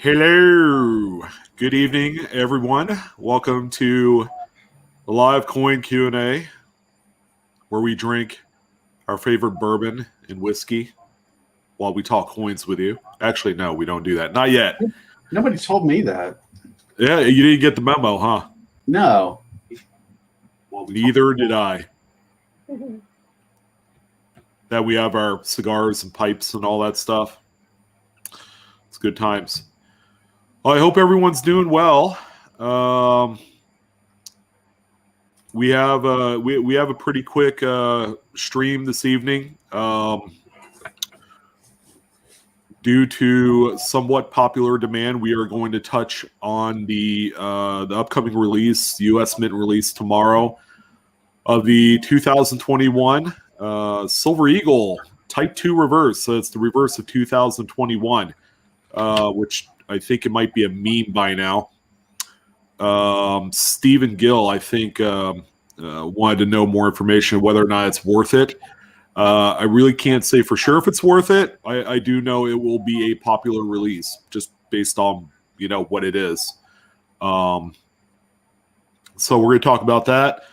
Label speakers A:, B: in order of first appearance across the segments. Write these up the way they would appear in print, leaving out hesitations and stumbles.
A: Hello. Good evening, everyone. Welcome to the live coin Q&A, where we drink our favorite bourbon and whiskey while we talk coins with you. Actually, no, we don't do that. Not yet.
B: Nobody told me that.
A: Yeah, you didn't get the memo, huh?
B: No.
A: Neither did I. That we have our cigars and pipes and all that stuff. It's good times. Well, I hope everyone's doing well. We have a pretty quick stream this evening. Due to somewhat popular demand, we are going to touch on the upcoming release, U.S. Mint release tomorrow, of the 2021 Silver Eagle Type 2 reverse. So it's the reverse of 2021, which I think it might be a meme by now. Stephen Gill, I think, wanted to know more information whether or not it's worth it. I really can't say for sure if it's worth it. I do know it will be a popular release just based on, what it is. So we're going to talk about that.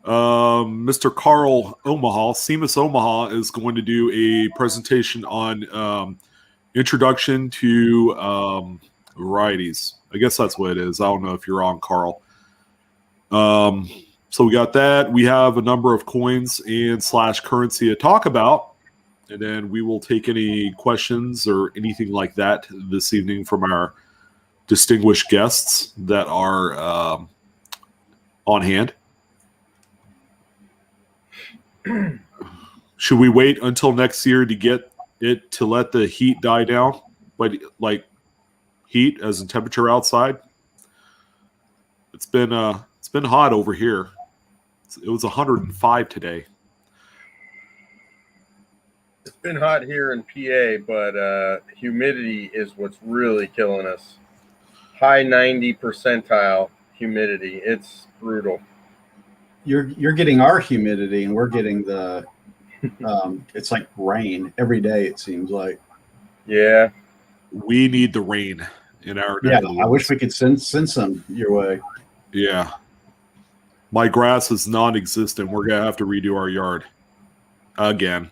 A: Mr. Carl Omaha, Seamus Omaha, is going to do a presentation on introduction to varieties. I guess that's what it is. I don't know if you're on, Carl. So we got that. We have a number of coins and / currency to talk about. And then we will take any questions or anything like that this evening from our distinguished guests that are on hand. Should we wait until next year to get it to let the heat die down? But like heat as in temperature outside? It's been hot over here. It was 105 today.
C: It's been hot here in PA, but humidity is what's really killing us. High 90 percentile humidity. It's brutal.
B: You're getting our humidity, and we're getting the it's like rain every day, it seems like.
C: Yeah.
A: We need the rain in our neighborhoods.
B: I wish we could send some your way.
A: Yeah. My grass is non-existent. We're going to have to redo our yard again.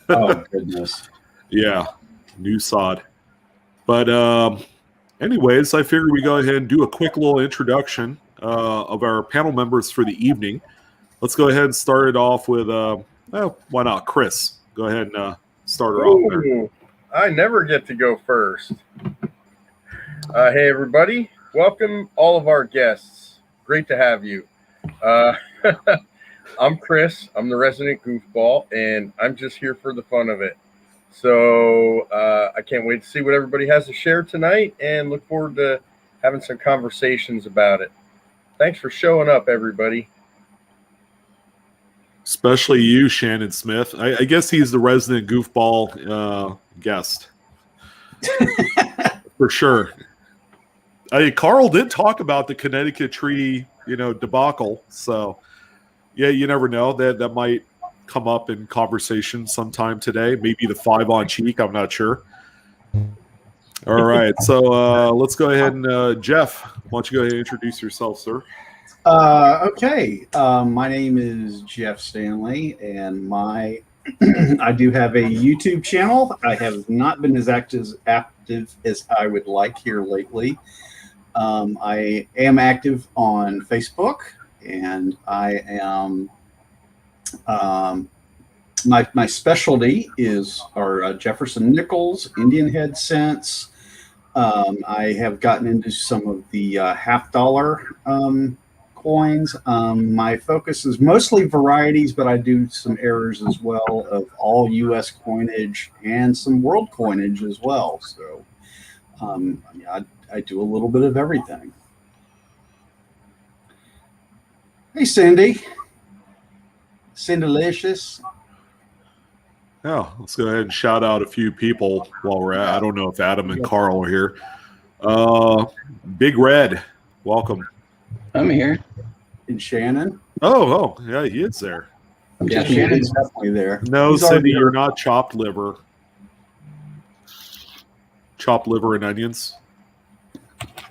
B: Oh, goodness.
A: Yeah. New sod. But anyways, I figured we go ahead and do a quick little introduction of our panel members for the evening. Let's go ahead and start it off with, why not? Chris, go ahead and start her off there.
C: I never get to go first. Hey, everybody. Welcome all of our guests. Great to have you. I'm Chris. I'm the resident goofball, and I'm just here for the fun of it. So I can't wait to see what everybody has to share tonight and look forward to having some conversations about it. Thanks for showing up, everybody.
A: Especially you, Shannon Smith. I guess he's the resident goofball guest. For sure. Carl did talk about the Connecticut tree, debacle. So, yeah, you never know. That might come up in conversation sometime today. Maybe the 5 on cheek. I'm not sure. All right. So let's go ahead and, Jeff, why don't you go ahead and introduce yourself, sir?
B: Okay. My name is Jeff Stanley, and I do have a YouTube channel. I have not been as active as I would like here lately. I am active on Facebook, and I am my specialty are Jefferson nickels, Indian head cents. I have gotten into some of the $50 coins. My focus is mostly varieties, but I do some errors as well of all U.S. coinage and some world coinage as well. So I do a little bit of everything. Hey, Cindy. Cindylicious.
A: Yeah, let's go ahead and shout out a few people while we're at. I don't know if Adam and Carl are here. Big Red, welcome.
D: I'm here.
B: And Shannon.
A: Oh, yeah, he is there.
B: Yeah, Shannon's definitely there.
A: No, Cindy, you're not chopped liver. Chopped liver and onions.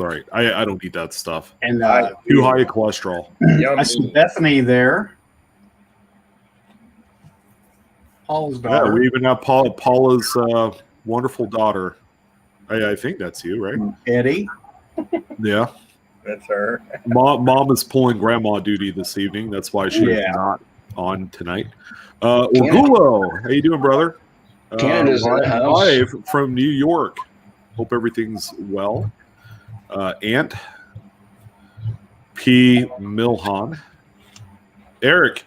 A: Sorry, I don't eat that stuff.
B: And
A: Too high in cholesterol.
B: I see Bethany there. Paul's daughter.
A: Yeah, we even have Paula's wonderful daughter. I think that's you, right?
B: Eddie.
A: Yeah.
C: That's her.
A: Mom is pulling grandma duty this evening. That's why she's not on tonight. Orgulo, how you doing, brother?
D: Canada's in the house.
A: Live from New York. Hope everything's well. Ant P. Milhan. Eric,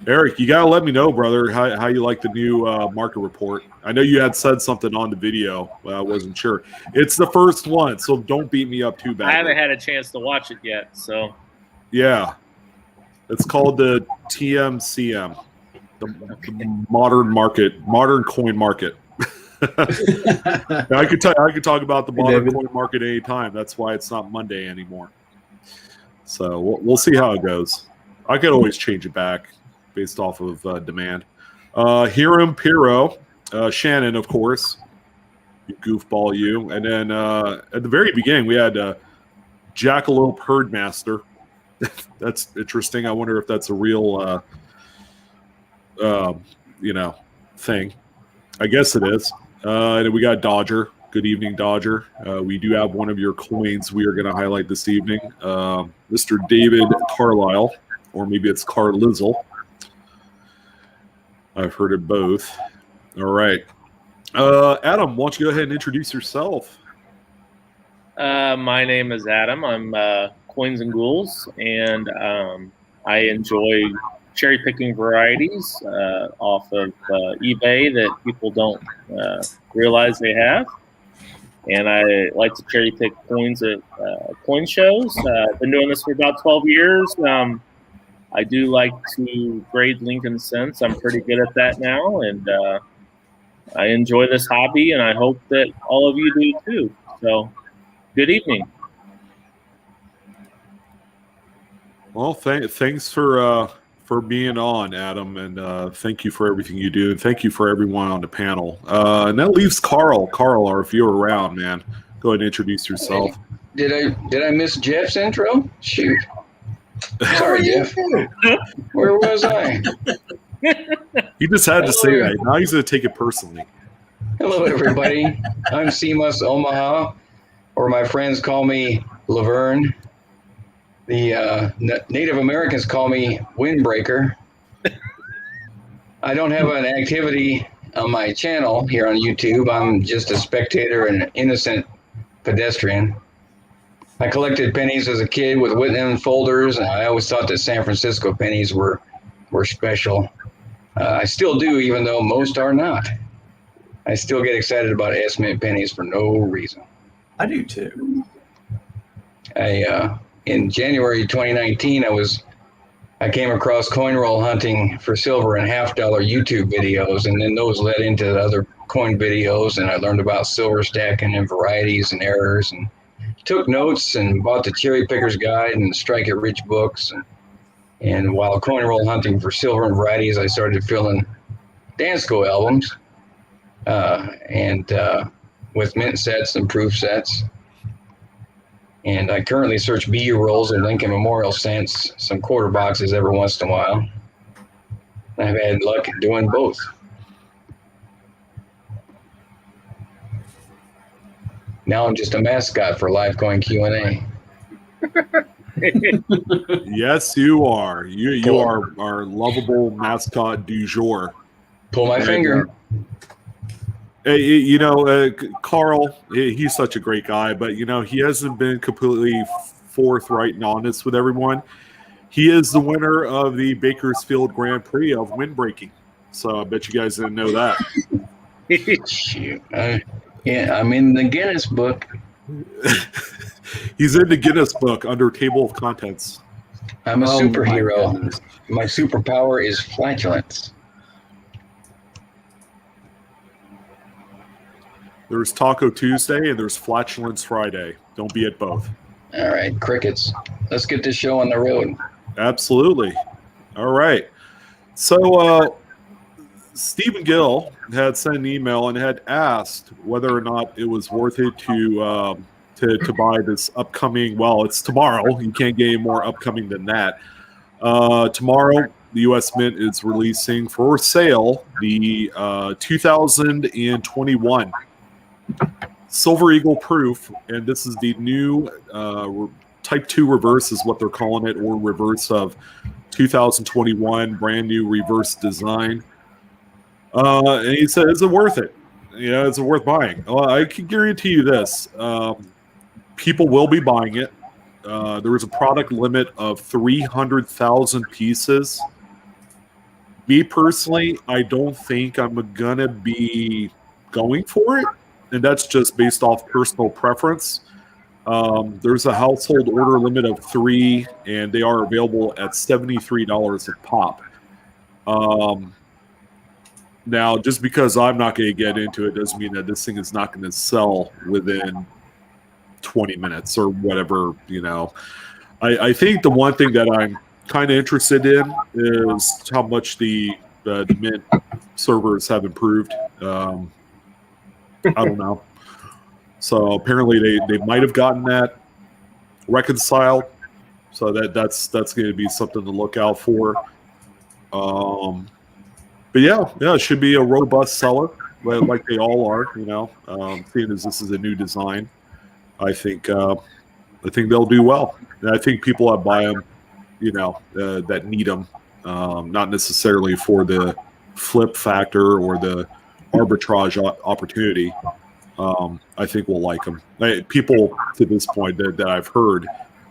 A: you gotta let me know, brother, how you like the new market report. I know you had said something on the video, but I wasn't sure. It's the first one, so don't beat me up too bad.
E: I haven't had a chance to watch it yet, so
A: yeah, it's called the TMCM, the modern coin market. I could talk about the modern coin market anytime. That's why it's not Monday anymore. So we'll see how it goes. I could always change it back based off of demand. Hiram Piro, Shannon, of course, you goofball, you. And then at the very beginning, we had Jackalope Herdmaster. That's interesting. I wonder if that's a real, thing. I guess it is. And then we got Dodger. Good evening, Dodger. We do have one of your coins we are going to highlight this evening. Mr. David Carlisle, or maybe it's Carlizzle. I've heard it both. All right. Adam, why don't you go ahead and introduce yourself?
E: my name is Adam. I'm Coins and Ghouls, and I enjoy cherry picking varieties off of eBay that people don't realize they have. And I like to cherry pick coins at coin shows. I've been doing this for about 12 years. I do like to grade Lincoln cents. I'm pretty good at that now, and I enjoy this hobby, and I hope that all of you do too. So, good evening.
A: Well, thanks for being on, Adam, and thank you for everything you do, and thank you for everyone on the panel. And that leaves Carl. Carl, or if you're around, man, go ahead and introduce yourself.
D: Did I miss Jeff's intro? Shoot. Sorry, Jeff. Where was I?
A: He just had to say that. Now he's going to take it personally.
D: Hello, everybody. I'm Seamus Omaha, or my friends call me Laverne. The Native Americans call me Windbreaker. I don't have an activity on my channel here on YouTube. I'm just a spectator and an innocent pedestrian. I collected pennies as a kid with Whitman folders, and I always thought that San Francisco pennies were special. I still do, even though most are not. I still get excited about S-Mint pennies for no reason.
B: I do too.
D: In January 2019, I came across coin roll hunting for silver and $half-dollar YouTube videos, and then those led into other coin videos, and I learned about silver stacking and varieties and errors, and took notes and bought the Cherry Picker's Guide and the Strike It Rich books. And while coin roll hunting for silver and varieties, I started filling Dansko albums and with mint sets and proof sets. And I currently search BU rolls and Lincoln Memorial cents, some quarter boxes every once in a while. I've had luck doing both. Now I'm just a mascot for live coin Q&A.
A: Yes, you are. You are our lovable mascot du jour.
D: Pull my finger.
A: Hey, Carl, he's such a great guy, but, he hasn't been completely forthright and honest with everyone. He is the winner of the Bakersfield Grand Prix of windbreaking. So I bet you guys didn't know that.
D: Shoot. Yeah, I'm in the Guinness book.
A: He's in the Guinness book under table of contents.
D: I'm a superhero. My superpower is flatulence.
A: There's Taco Tuesday and there's Flatulence Friday. Don't be at both.
D: All right, crickets. Let's get this show on the road.
A: Absolutely. All right. So Stephen Gill had sent an email and had asked whether or not it was worth it to to buy this upcoming. Well, it's tomorrow. You can't get any more upcoming than that. Tomorrow, the U.S. Mint is releasing for sale the 2021 Silver Eagle Proof, and this is the new Type 2 reverse is what they're calling it, or reverse of 2021, brand new reverse design. And he said, is it worth it? Is it worth buying? Well, I can guarantee you this. People will be buying it. There is a product limit of 300,000 pieces. Me personally, I don't think I'm going to be going for it. And that's just based off personal preference. There's a household order limit of 3, and they are available at $73 a pop. Now, just because I'm not going to get into it doesn't mean that this thing is not going to sell within 20 minutes or whatever. I think the one thing that I'm kind of interested in is how much the Mint servers have improved. I don't know. So apparently they might have gotten that reconciled. So that's going to be something to look out for. But yeah, it should be a robust seller, like they all are. Seeing as this is a new design, I think they'll do well. And I think people that buy them, that need them, not necessarily for the flip factor or the arbitrage opportunity. I think will like them. People to this point that I've heard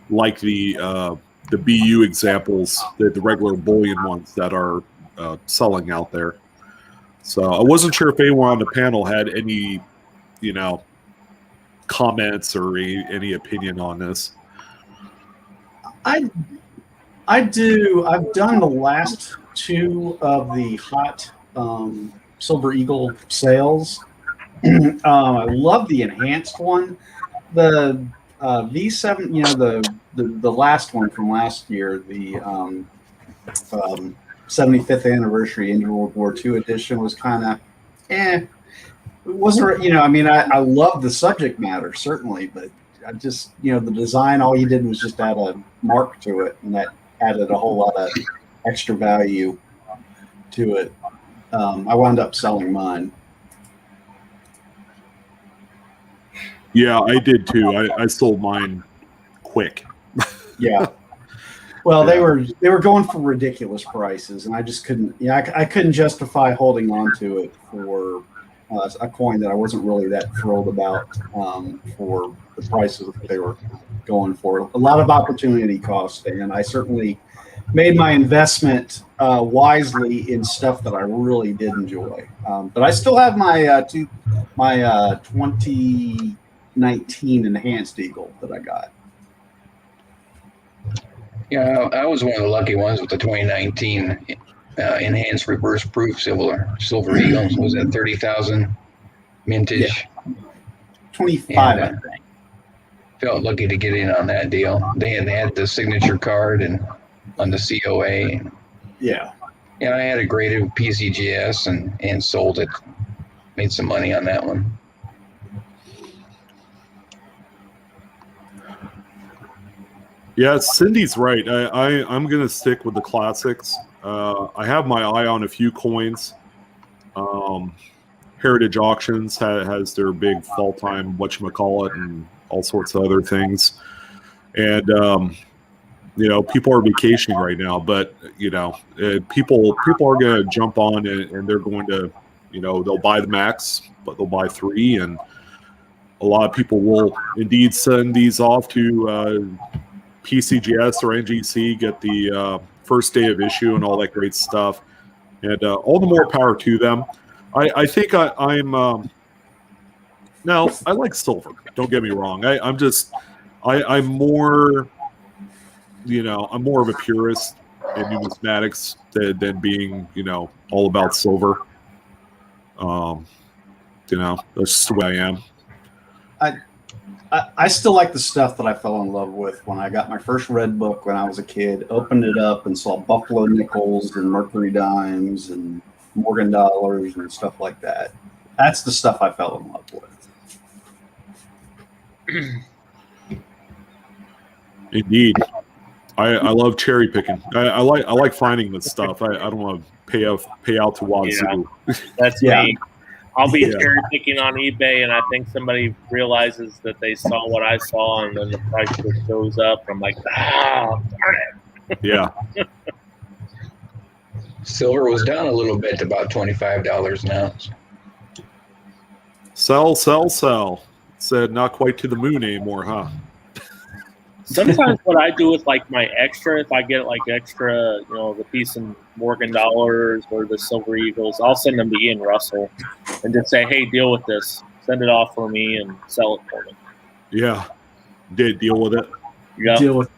A: like the BU examples, the regular bullion ones that are selling out there. So I wasn't sure if anyone on the panel had any, comments or any opinion on this.
B: I do. I've done the last 2 of the hot Silver Eagle sales. I love the enhanced one. The V7, the last one from last year, the 75th anniversary Indian World War II edition was kind of It wasn't, I love the subject matter, certainly, but I just, the design, all you did was just add a mark to it, and that added a whole lot of extra value to it. I wound up selling mine.
A: Yeah, I did too. I sold mine quick.
B: Yeah. Well, they were going for ridiculous prices, and I just couldn't. Yeah, I couldn't justify holding on to it for a coin that I wasn't really that thrilled about for the prices that they were going for. A lot of opportunity cost, and I certainly made my investment wisely in stuff that I really did enjoy. But I still have my 2019 Enhanced Eagle that I got.
D: Yeah, I was one of the lucky ones with the 2019 enhanced reverse proof silver Eagle. Was at 30,000 mintage.
B: Yeah. 25, I think.
D: Felt lucky to get in on that deal. They had the signature card and on the COA.
B: Yeah.
D: Yeah, I had it graded with PCGS and sold it. Made some money on that one.
A: Yeah, Cindy's right. I'm going to stick with the classics. I have my eye on a few coins. Heritage Auctions has their big fall time whatchamacallit and all sorts of other things. And, people are vacationing right now, but, people are going to jump on and they're going to, they'll buy the max, but they'll buy 3. And a lot of people will indeed send these off to PCGS or NGC, get the first day of issue and all that great stuff. And all the more power to them. I think I'm now I like silver. Don't get me wrong. I'm more, I'm more of a purist in numismatics than being, all about silver. That's just the way I am.
B: I still like the stuff that I fell in love with when I got my first red book when I was a kid. Opened it up and saw Buffalo nickels and Mercury dimes and Morgan dollars and stuff like that. That's the stuff I fell in love with.
A: Indeed. I love cherry picking. I like finding this stuff. I don't want to pay out to Wazoo.
E: That's
B: Yeah.
E: me. I'll be
A: Yeah.
E: cherry picking on eBay, and I think somebody realizes that they saw what I saw, and then the price just goes up. I'm like, darn it.
A: Yeah.
D: Silver was down a little bit to about $25 now.
A: Sell. Said not quite to the moon anymore, huh?
E: Sometimes what I do with like my extra, if I get like extra, the piece in Morgan dollars or the Silver Eagles, I'll send them to Ian Russell and just say, hey, deal with this. Send it off for me and sell it for me.
A: Yeah. Did deal with it.
E: Yep.
B: Deal with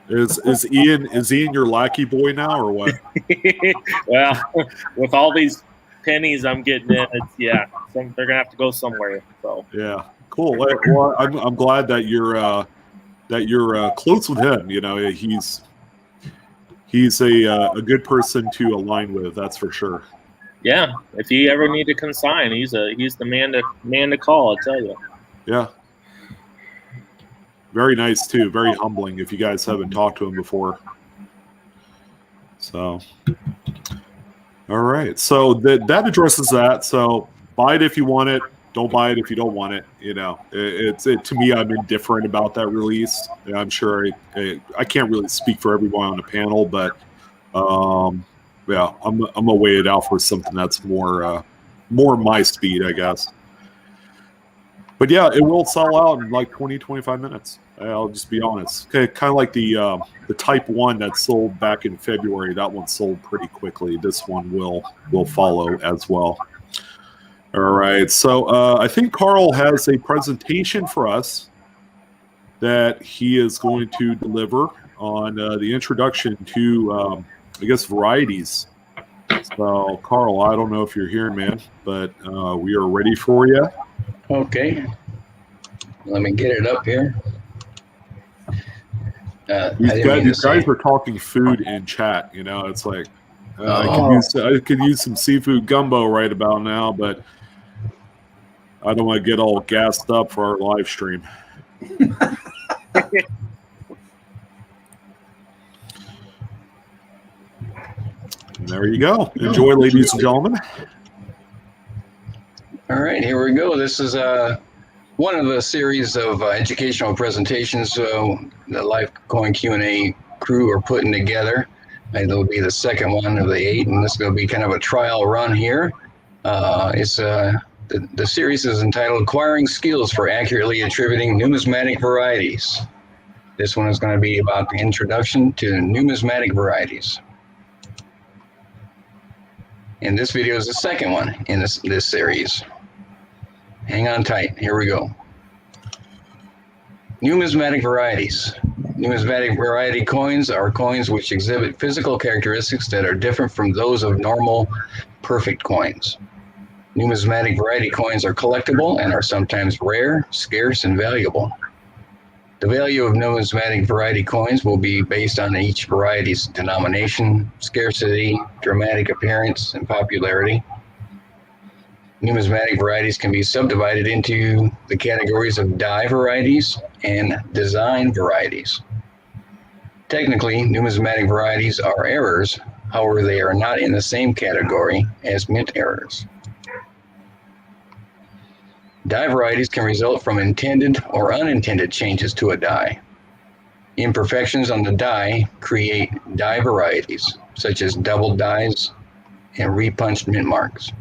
B: this.
A: Is Ian your lackey boy now or what?
E: Well, with all these pennies I'm getting in, they're gonna have to go somewhere. So
A: Yeah. Cool. Well, I'm glad that you're close with him. He's a good person to align with. That's for sure.
E: yeah, if you ever need to consign, he's the man to call. I tell you.
A: Yeah. Very nice too. Very humbling. If you guys haven't talked to him before. So, all right. So that addresses that. So buy it if you want it. Don't buy it if you don't want it. To me, I'm indifferent about that release. I'm sure I can't really speak for everyone on the panel, but yeah, I'm gonna weigh it out for something that's more my speed, I guess. But yeah, it will sell out in like 20, 25 minutes. I'll just be honest. Okay, kind of like the Type 1 that sold back in February. That one sold pretty quickly. This one will follow as well. All right. So I think Carl has a presentation for us that he is going to deliver on the introduction to, I guess, varieties. So, Carl, I don't know if you're here, man, but we are ready for you.
D: Okay. Let me get it up here.
A: These guys are talking food in chat. It's like I could use some seafood gumbo right about now, but I don't want to get all gassed up for our live stream. And there you go. Enjoy, ladies and gentlemen.
D: All right, here we go. This is one of the series of educational presentations the Lifecoin Q&A crew are putting together. And it'll be the second one of the 8, and this is going to be kind of a trial run here. The series is entitled Acquiring Skills for Accurately Attributing Numismatic Varieties. This one is going to be about the introduction to numismatic varieties. And this video is the second one in this series. Hang on tight. Here we go. Numismatic varieties. Numismatic variety coins are coins which exhibit physical characteristics that are different from those of normal perfect coins. Numismatic variety coins are collectible and are sometimes rare, scarce, and valuable. The value of numismatic variety coins will be based on each variety's denomination, scarcity, dramatic appearance, and popularity. Numismatic varieties can be subdivided into the categories of die varieties and design varieties. Technically, numismatic varieties are errors, however, they are not in the same category as mint errors. Die varieties can result from intended or unintended changes to a die. Imperfections on the die create die varieties, such as double dies and repunched mint marks.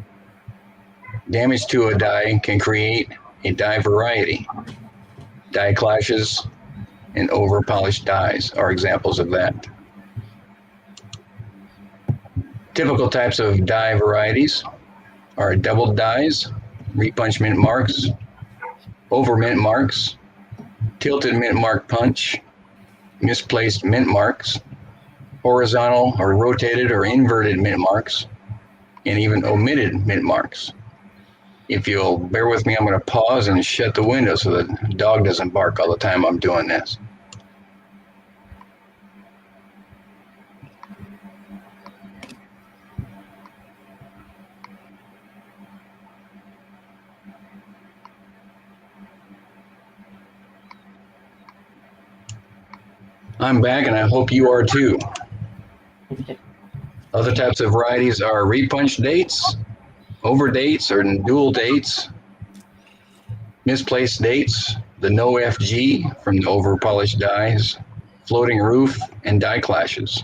D: Damage to a die can create a die variety. Die clashes and over-polished dies are examples of that. Typical types of die varieties are double dies, repunch mint marks, over mint marks, tilted mint mark punch, misplaced mint marks, horizontal or rotated or inverted mint marks, and even omitted mint marks. If you'll bear with me, I'm going to pause and shut the window so the dog doesn't bark all the time I'm doing this. I'm back, and I hope you are too. Other types of varieties are repunch dates, over dates or dual dates, misplaced dates, the no FG from the over polished dies, floating roof, and die clashes.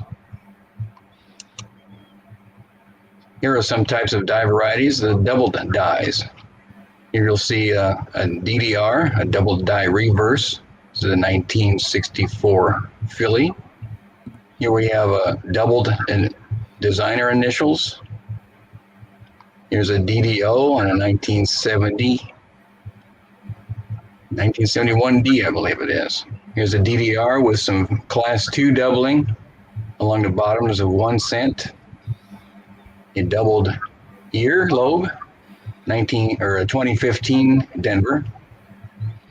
D: Here are some types of die varieties, the double dies. Here you'll see a DDR, a double die reverse. This is a 1964 Philly. Here we have a doubled designer initials. Here's a DDO on a 1971D, I believe it is. Here's a DDR with some class 2 doubling along the bottoms of 1 cent. A doubled ear lobe, 2015 Denver.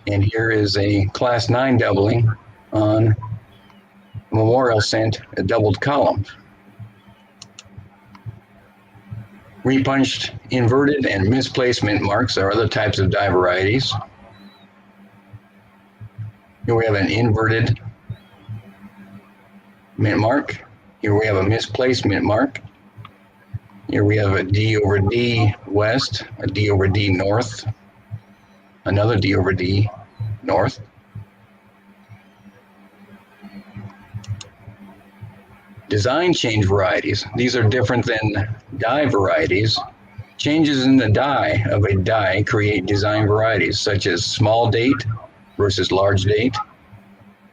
D: And here is a class 9 doubling on Memorial cent, a doubled column. Repunched, inverted, and misplacement marks are other types of die varieties. Here we have an inverted mint mark. Here we have a misplaced mint mark. Here we have a D over D west, a D over D north, another D over D north. Design change varieties. These are different than die varieties. Changes in the die of a die create design varieties such as small date versus large date,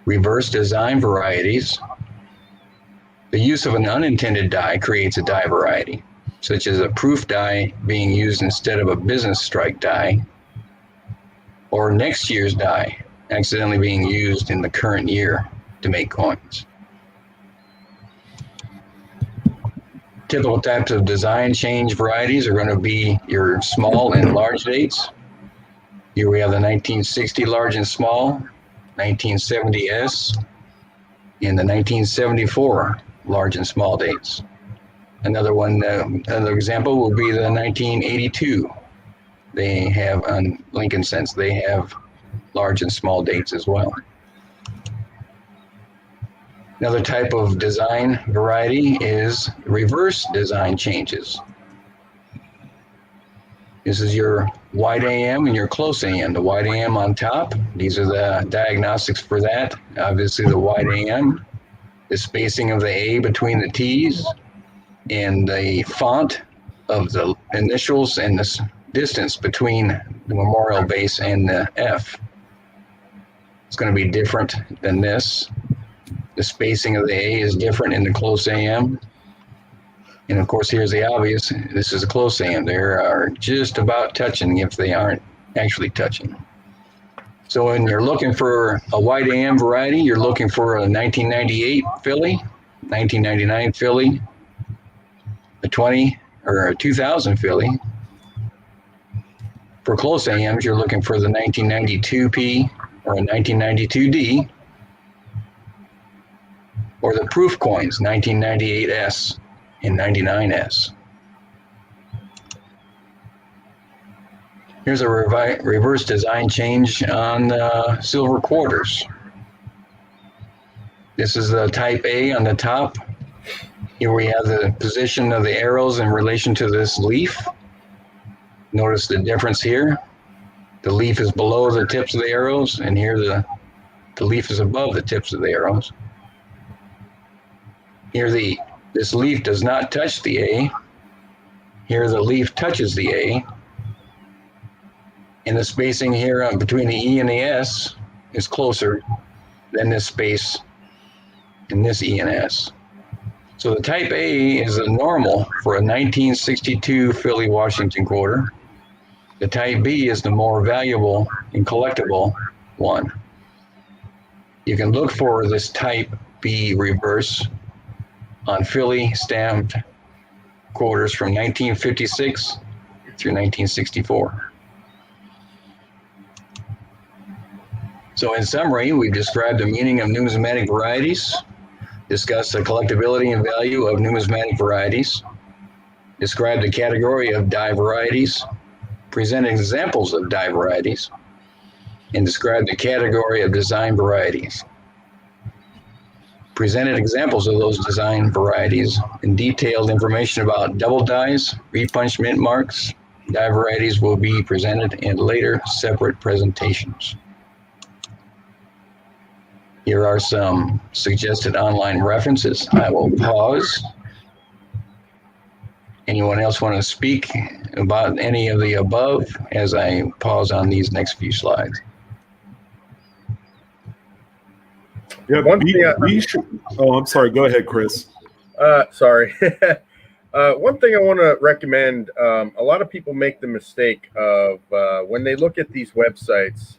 D: reverse design varieties. The use of an unintended die creates a die variety, such as a proof die being used instead of a business strike die, or next year's die accidentally being used in the current year to make coins. Typical types of design change varieties are going to be your small and large dates. Here we have the 1960 large and small, 1970S, and the 1974 large and small dates. Another example will be the 1982. They have, on Lincoln cents, they have large and small dates as well. Another type of design variety is reverse design changes. This is your wide AM and your close AM. The wide AM on top, these are the diagnostics for that. Obviously the wide AM, the spacing of the A between the T's, and the font of the initials and the distance between the memorial base and the F. It's going to be different than this. The spacing of the A is different in the close AM. And of course, here's the obvious. This is a close AM. They are just about touching if they aren't actually touching. So when you're looking for a wide AM variety, you're looking for a 1998 Philly, 1999 Philly, a 20 or a 2000 Philly. For close AMs, you're looking for the 1992P or a 1992D, or the proof coins, 1998S and 99S. Here's a reverse design change on silver quarters. This is the type A on the top. Here we have the position of the arrows in relation to this leaf. Notice the difference here. The leaf is below the tips of the arrows, and here the leaf is above the tips of the arrows. Here this leaf does not touch the A. Here the leaf touches the A. And the spacing here between the E and the S is closer than this space in this E and S. So the type A is a normal for a 1962 Philly Washington quarter. The type B is the more valuable and collectible one. You can look for this type B reverse on Philly stamped quarters from 1956 through 1964. So in summary, we've described the meaning of numismatic varieties, discussed the collectability and value of numismatic varieties, described the category of die varieties, presented examples of die varieties, and described the category of design varieties. presented examples of those design varieties and detailed information about double dyes, repunch mint marks. Dye varieties will be presented in later separate presentations. Here are some suggested online references. I will pause. Anyone else want to speak about any of the above as I pause on these next few slides?
A: Yeah, I'm sorry. Go ahead, Chris.
C: Sorry. One thing I want to recommend, a lot of people make the mistake of when they look at these websites,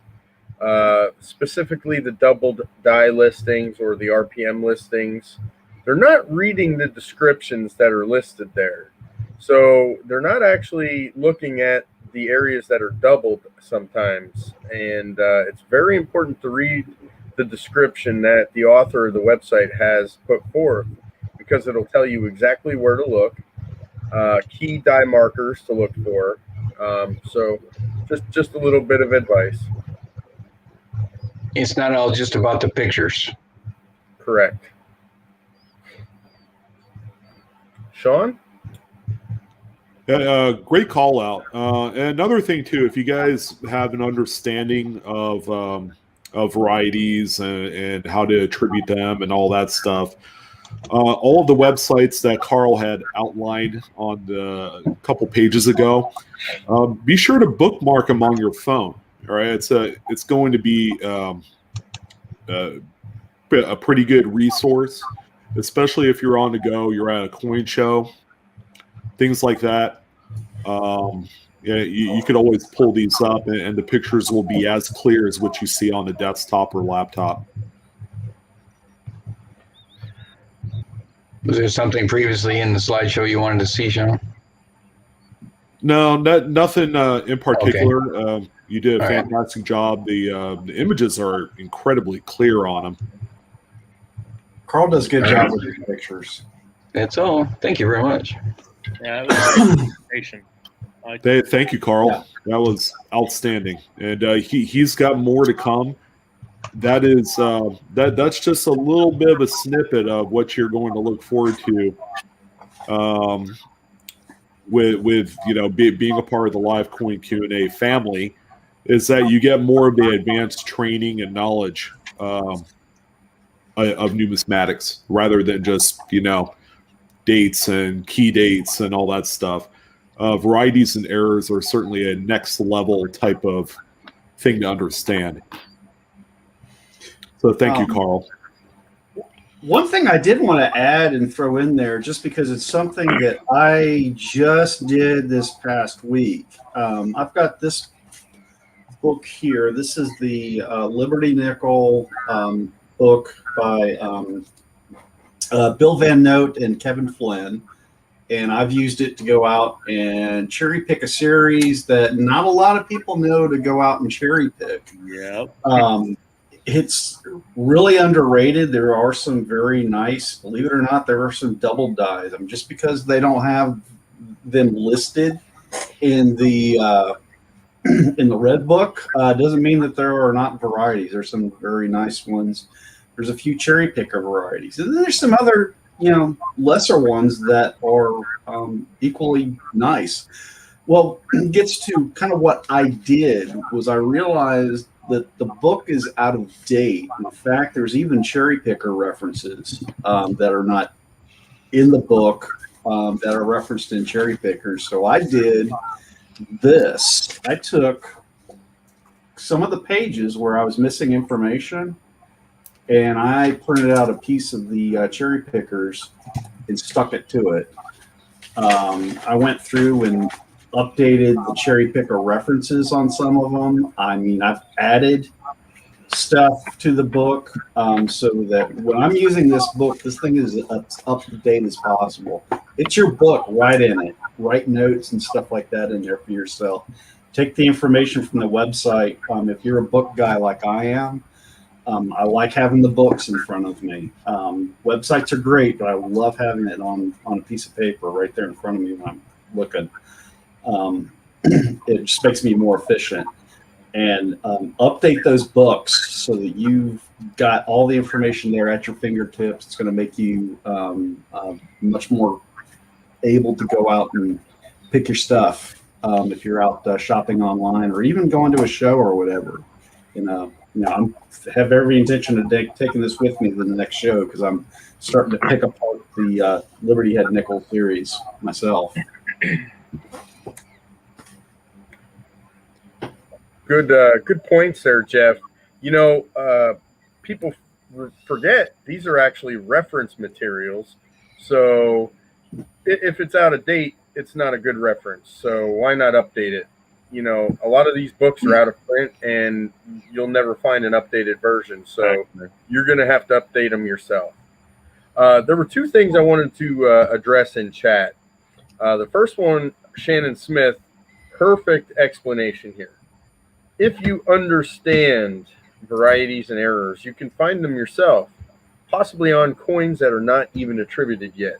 C: specifically the double dye listings or the RPM listings, they're not reading the descriptions that are listed there. So they're not actually looking at the areas that are doubled sometimes. And it's very important to read the description that the author of the website has put forth, because it'll tell you exactly where to look, key dye markers to look for. So just a little bit of advice.
D: It's not all just about the pictures.
C: Correct. Sean?
A: Great call out. And another thing too, if you guys have an understanding of varieties and how to attribute them and all that stuff, all of the websites that Carl had outlined on a couple pages ago, be sure to bookmark them on your phone. All right, it's going to be a pretty good resource, especially if you're on the go, you're at a coin show, things like that. Yeah, you could always pull these up, and the pictures will be as clear as what you see on the desktop or laptop.
D: Was there something previously in the slideshow you wanted to see, Sean?
A: No, nothing in particular.
D: Okay.
A: You did a fantastic job. The images are incredibly clear on them.
B: Carl does a good job with his pictures.
D: That's all. Thank you very much.
E: Yeah, it was a great presentation.
A: Thank you, Carl.
B: Yeah.
A: That was outstanding, and he's got more to come. That is that's just a little bit of a snippet of what you're going to look forward to. With being a part of the Live Coin Q&A family, is that you get more of the advanced training and knowledge of numismatics rather than just dates and key dates and all that stuff. Varieties and errors are certainly a next level type of thing to understand. So thank you, Carl.
B: One thing I did want to add and throw in there, just because it's something that I just did this past week. I've got this book here. This is the Liberty Nickel book by Bill Van Note and Kevin Flynn. And I've used it to go out and cherry pick a series that not a lot of people know to go out and cherry pick.
E: Yep.
B: It's really underrated. There are some very nice, believe it or not, there are some double dyes. Just because they don't have them listed in the red book doesn't mean that there are not varieties. There's some very nice ones. There's a few cherry picker varieties. And then there's some other, lesser ones that are equally nice. Well, it gets to kind of what I did was I realized that the book is out of date. In fact, there's even cherry picker references that are not in the book that are referenced in cherry pickers. So I did this. I took some of the pages where I was missing information, and I printed out a piece of the cherry pickers and stuck it to it. I went through and updated the cherry picker references on some of them. I've added stuff to the book so that when I'm using this book, this thing is as up to date as possible. It's your book, write in it, write notes and stuff like that in there for yourself. Take the information from the website. If you're a book guy like I am, I like having the books in front of me. Websites are great, but I love having it on a piece of paper right there in front of me when I'm looking. It just makes me more efficient. and update those books so that you've got all the information there at your fingertips. It's going to make you much more able to go out and pick your stuff if you're out shopping online or even going to a show or whatever. I have every intention of taking this with me to the next show because I'm starting to pick apart the Liberty Head nickel series myself.
C: Good points there, Jeff. People forget these are actually reference materials. So if it's out of date, it's not a good reference. So why not update it? A lot of these books are out of print and you'll never find an updated version. So you're going to have to update them yourself. There were two things I wanted to address in chat. The first one, Shannon Smith, perfect explanation here. If you understand varieties and errors, you can find them yourself, possibly on coins that are not even attributed yet.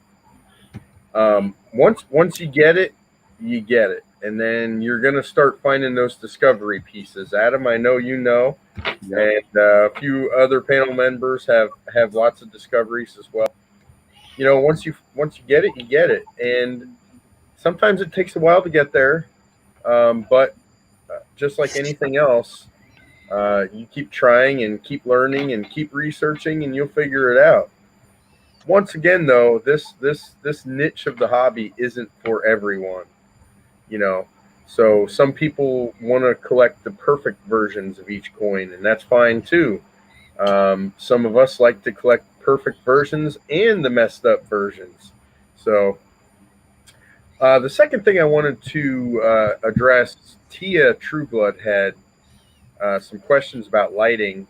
C: Once you get it, you get it. And then you're going to start finding those discovery pieces. Adam, I know you know, and a few other panel members have lots of discoveries as well. Once you get it, you get it. And sometimes it takes a while to get there, but just like anything else, you keep trying and keep learning and keep researching, and you'll figure it out. Once again, though, this niche of the hobby isn't for everyone. So some people want to collect the perfect versions of each coin, and that's fine too. Some of us like to collect perfect versions and the messed up versions. So the second thing I wanted to address, Tia Trueblood had some questions about lighting.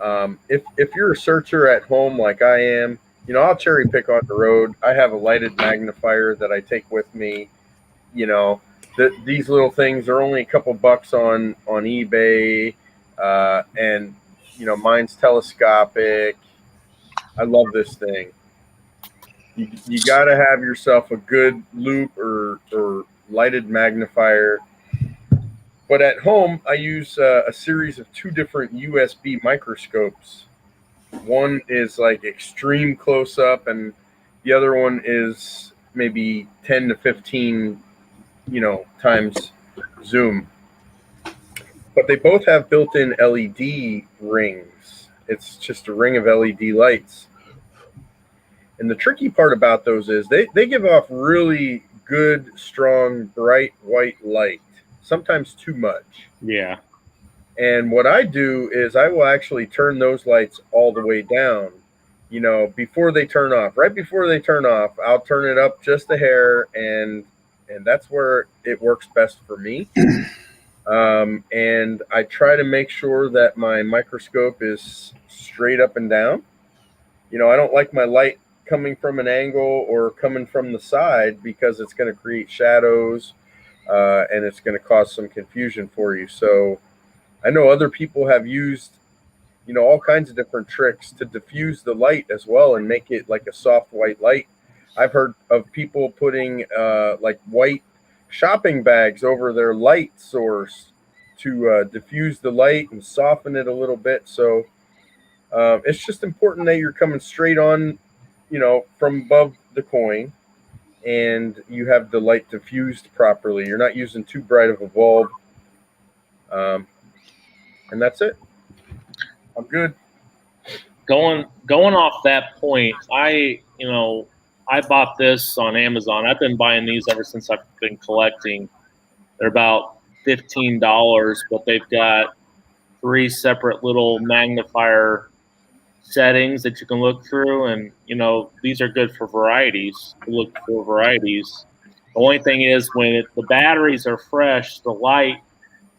C: If you're a searcher at home like I am, I'll cherry pick on the road. I have a lighted magnifier that I take with me. These little things are only a couple bucks on eBay, and mine's telescopic. I love this thing. You got to have yourself a good loupe or lighted magnifier. But at home, I use a series of two different USB microscopes. One is like extreme close up, and the other one is maybe 10 to 15 times zoom. But they both have built-in LED rings. It's just a ring of LED lights. And the tricky part about those is they give off really good, strong, bright white light, sometimes too much.
E: Yeah.
C: And what I do is I will actually turn those lights all the way down, before they turn off. Right before they turn off, I'll turn it up just a hair, and that's where it works best for me. And I try to make sure that my microscope is straight up and down. I don't like my light coming from an angle or coming from the side because it's going to create shadows, and it's going to cause some confusion for you. So I know other people have used, all kinds of different tricks to diffuse the light as well and make it like a soft white light. I've heard of people putting like white shopping bags over their light source to diffuse the light and soften it a little bit. So it's just important that you're coming straight on, from above the coin, and you have the light diffused properly. You're not using too bright of a bulb. And that's it. I'm good.
E: Going off that point, I bought this on Amazon. I've been buying these ever since I've been collecting. They're about $15, but they've got 3 separate little magnifier settings that you can look through, and these are good for varieties. To look for varieties. The only thing is, when the batteries are fresh, the light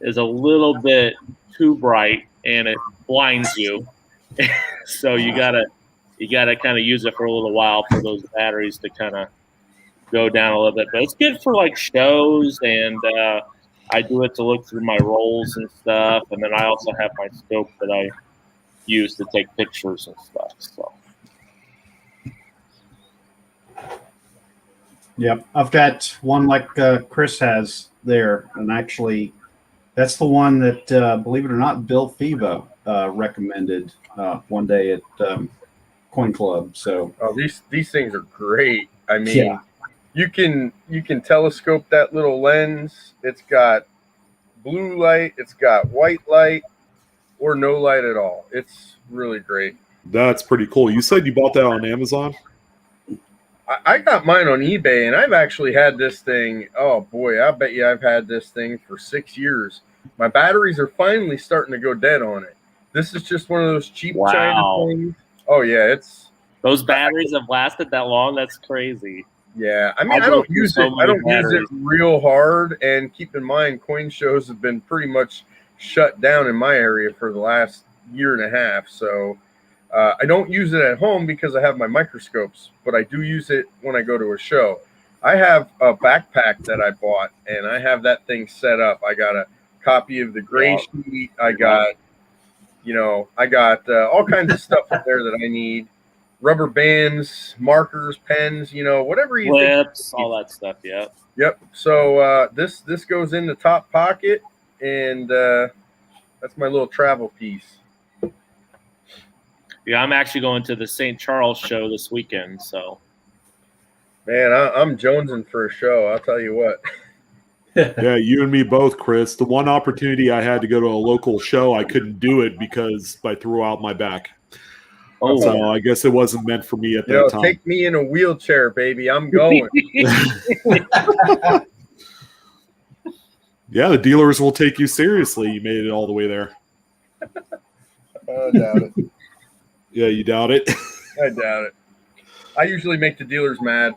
E: is a little bit too bright and it blinds you. So you gotta kind of use it for a little while for those batteries to kind of go down a little bit. But it's good for like shows, and I do it to look through my rolls and stuff. And then I also have my scope that I use to take pictures and stuff. So.
B: Yep, I've got one like Chris has there, and actually That's the one that, believe it or not, Bill Fiva recommended one day at Coin Club. So
C: Oh, these things are great. I mean,
B: yeah,
C: you can telescope that little lens. It's got blue light, it's got white light, or no light at all. It's really great.
A: That's pretty cool. You said you bought that on Amazon?
C: I got mine on eBay, and I've actually had this thing. Oh boy, I bet you I've had this thing for 6 years. My batteries are finally starting to go dead on it. This is just one of those cheap China
E: Wow.
C: things. Oh yeah, it's
E: Those batteries have lasted that long. That's crazy.
C: yeah. I mean,
E: I
C: I
E: go
C: don't
E: through
C: use
E: so
C: it. I
E: many
C: don't use it
E: batteries.
C: real hard. And keep in mind, coin shows have been pretty much shut down in my area for the last year and a half. So I don't use it at home because I have my microscopes, but I do use it when I go to a show. I have a backpack that I bought, and I have that thing set up. I got a copy of the gray sheet. I got, I got all kinds of stuff up there that I need. Rubber bands, markers, pens, whatever you think.
E: Clips, all that stuff. Yeah.
C: Yep. So this goes in the top pocket, and that's my little travel piece.
E: Yeah, I'm actually going to the St. Charles show this weekend. So,
C: Man, I'm jonesing for a show. I'll tell you what.
A: Yeah, you and me both, Chris. The one opportunity I had to go to a local show, I couldn't do it because I threw out my back.
E: oh,
A: So I guess it wasn't meant for me at that time.
C: Take me in a wheelchair, baby. I'm going.
A: Yeah, the dealers will take you seriously. You made it all the way there.
C: I doubt it.
A: Yeah, you doubt it?
C: I doubt it. I usually make the dealers mad.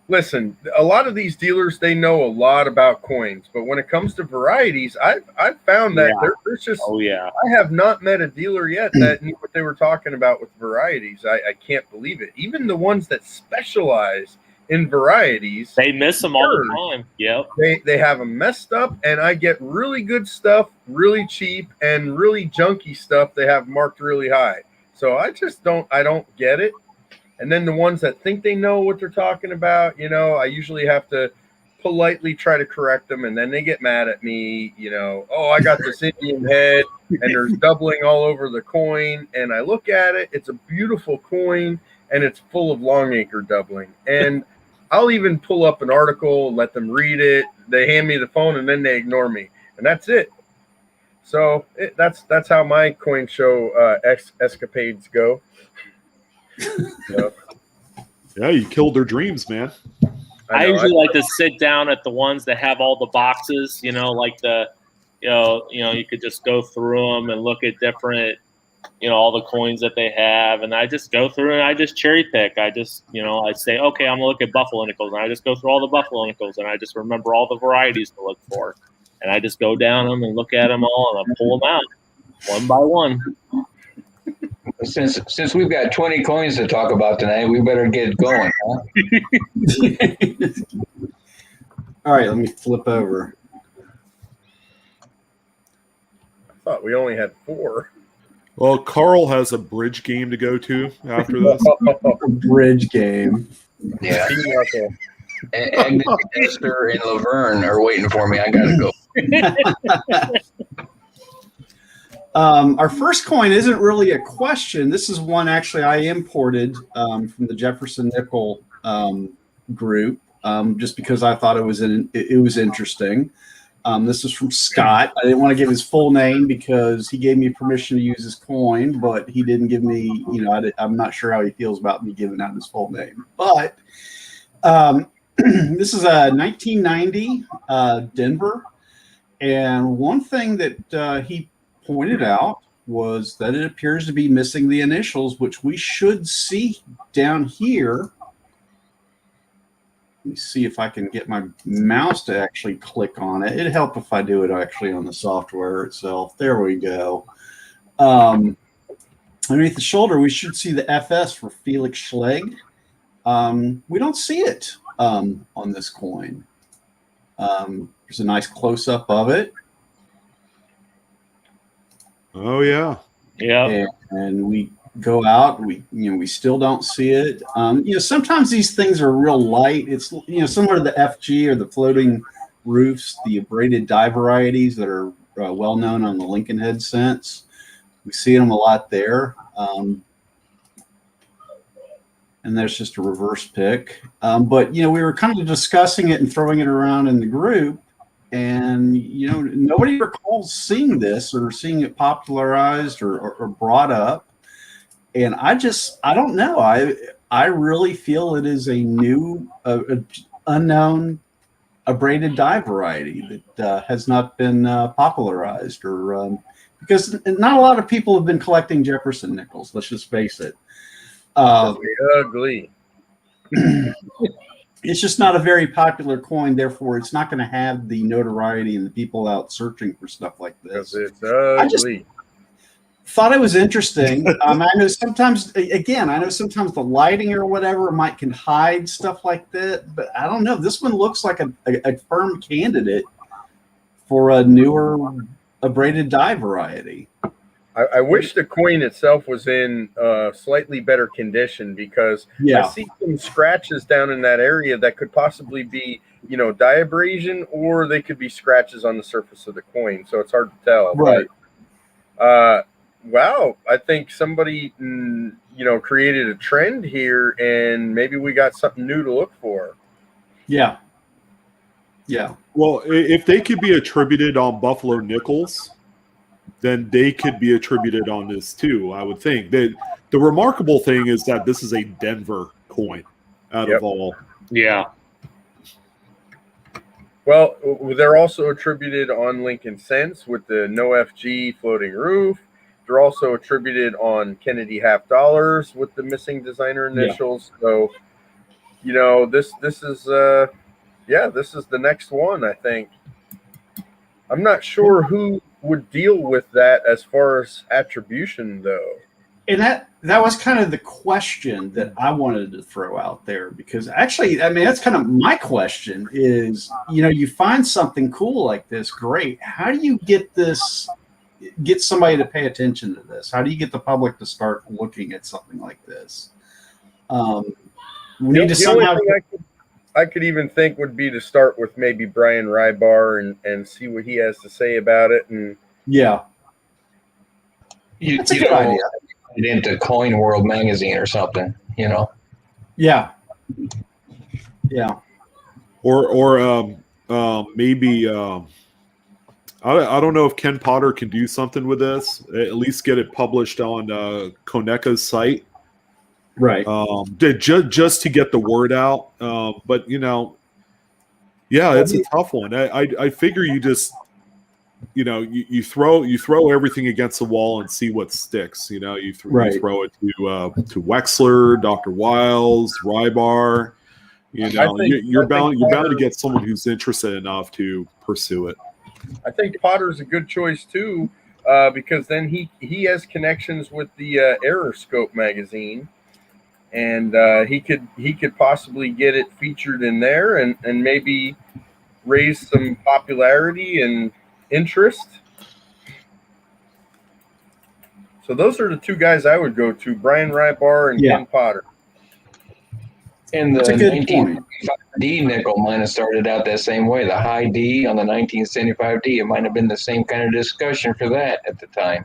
C: Listen, a lot of these dealers, they know a lot about coins, but when it comes to varieties, I've found that there's just I have not met a dealer yet that knew what they were talking about with varieties. I can't believe it. Even the ones that specialize in varieties,
E: they miss them all the time. Yep.
C: They have them messed up, and I get really good stuff, really cheap, and really junky stuff they have marked really high. So I don't get it. And then the ones that think they know what they're talking about, I usually have to politely try to correct them, and then they get mad at me, oh, I got this Indian head, and there's doubling all over the coin, and I look at it, it's a beautiful coin, and it's full of longacre doubling. And I'll even pull up an article, let them read it, they hand me the phone, and then they ignore me, and that's it. So that's how my coin show escapades go.
A: Yeah, you killed their dreams, man.
E: I usually like to sit down at the ones that have all the boxes, like you could just go through them and look at different, all the coins that they have. And I just go through and I just cherry pick. I just, I say, okay, I'm gonna look at buffalo nickels, and I just go through all the buffalo nickels, and I just remember all the varieties to look for. And I just go down them and look at them all, and I pull them out one by one.
D: Since we've got 20 coins to talk about tonight, we better get going, huh?
B: All right, let me flip over.
C: I thought we only had 4.
A: Well, Carl has a bridge game to go to after this.
B: A bridge game.
D: Yeah. Agnes, Esther, and Laverne are waiting for me. I gotta go.
B: Our first coin isn't really a question. This is one actually I imported from the Jefferson Nickel group, just because I thought it was interesting. This is from Scott. I didn't want to give his full name because he gave me permission to use his coin, but he didn't give me. I'm not sure how he feels about me giving out his full name. But this is a 1990 Denver, and one thing that he pointed out was that it appears to be missing the initials, which we should see down here. Let me see if I can get my mouse to actually click on it. It'd help if I do it actually on the software itself. There we go. Underneath the shoulder, we should see the FS for Felix Schlegg. We don't see it on this coin. There's a nice close-up of it.
A: Oh, yeah.
E: Yeah.
B: And we go out. We still don't see it. Sometimes these things are real light. It's similar to the FG or the floating roofs, the abraded dye varieties that are well known on the Lincoln Head scents. We see them a lot there. And there's just a reverse pick. But we were kind of discussing it and throwing it around in the group, and nobody recalls seeing this or seeing it popularized or brought up. And I don't know. I really feel it is a new, unknown abraded dye variety that has not been popularized, or because not a lot of people have been collecting Jefferson nickels. Let's just face it.
C: Ugly.
B: It's just not a very popular coin. Therefore, it's not going to have the notoriety and the people out searching for stuff like this.
C: It's ugly.
B: Thought it was interesting. I know sometimes the lighting or whatever can hide stuff like that, but I don't know. This one looks like a firm candidate for a newer abraded dye variety.
C: I wish the coin itself was in slightly better condition, because I see some scratches down in that area that could possibly be, dye abrasion, or they could be scratches on the surface of the coin. So it's hard to tell.
B: Right.
C: But, wow, I think somebody, created a trend here, and maybe we got something new to look for.
B: Yeah. Yeah.
A: Well, if they could be attributed on Buffalo nickels, then they could be attributed on this too, I would think. The remarkable thing is that this is a Denver coin out of all.
E: Yeah.
C: Well, they're also attributed on Lincoln Cents with the no FG floating roof. They're also attributed on Kennedy half dollars with the missing designer initials. Yeah. So, this is this is the next one, I think. I'm not sure who would deal with that as far as attribution, though.
B: And that was kind of the question that I wanted to throw out there, because actually, that's kind of my question is, you find something cool like this, great. How do you get somebody to pay attention to this? How do you get the public to start looking at something like this? We need to somehow.
C: I could even think would be to start with maybe Brian Rybar and see what he has to say about it. And
B: that's a good idea.
D: It into Coin World magazine or something,
B: Yeah.
A: Or maybe I don't know if Ken Potter can do something with this. At least get it published on Koneka's site.
B: Right.
A: Just to get the word out. But it's a tough one. I figure you just you throw everything against the wall and see what sticks. You throw it to Wexler, Dr. Wiles, Rybar. You're bound to get someone who's interested enough to pursue it.
C: I think Potter's a good choice too, because then he has connections with the Aeroscope magazine. And he could possibly get it featured in there and maybe raise some popularity and interest. So those are the two guys I would go to: Brian Rybar and Ken Potter.
D: And the 1975D nickel might have started out that same way. The high D on the 1975D, it might have been the same kind of discussion for that at the time.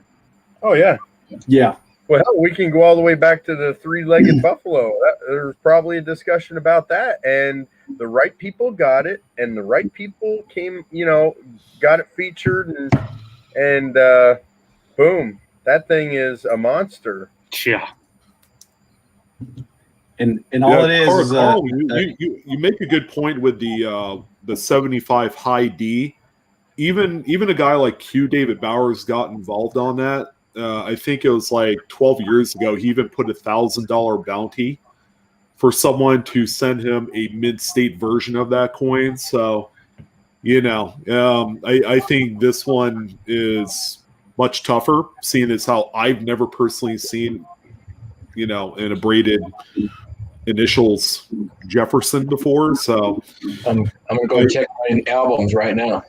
C: Oh yeah.
B: Yeah.
C: Well, we can go all the way back to the three-legged buffalo. There's probably a discussion about that, and the right people got it, and the right people came, got it featured, and boom, that thing is a monster.
E: Yeah.
B: And all it is
A: Carl, you make a good point with the 75 high D. Even a guy like Q David Bowers got involved on that. I think it was like 12 years ago. He even put $1,000 bounty for someone to send him a mid-state version of that coin. So, I think this one is much tougher, seeing as how I've never personally seen, an abraded initials Jefferson before. So
D: I'm gonna go check my albums right now.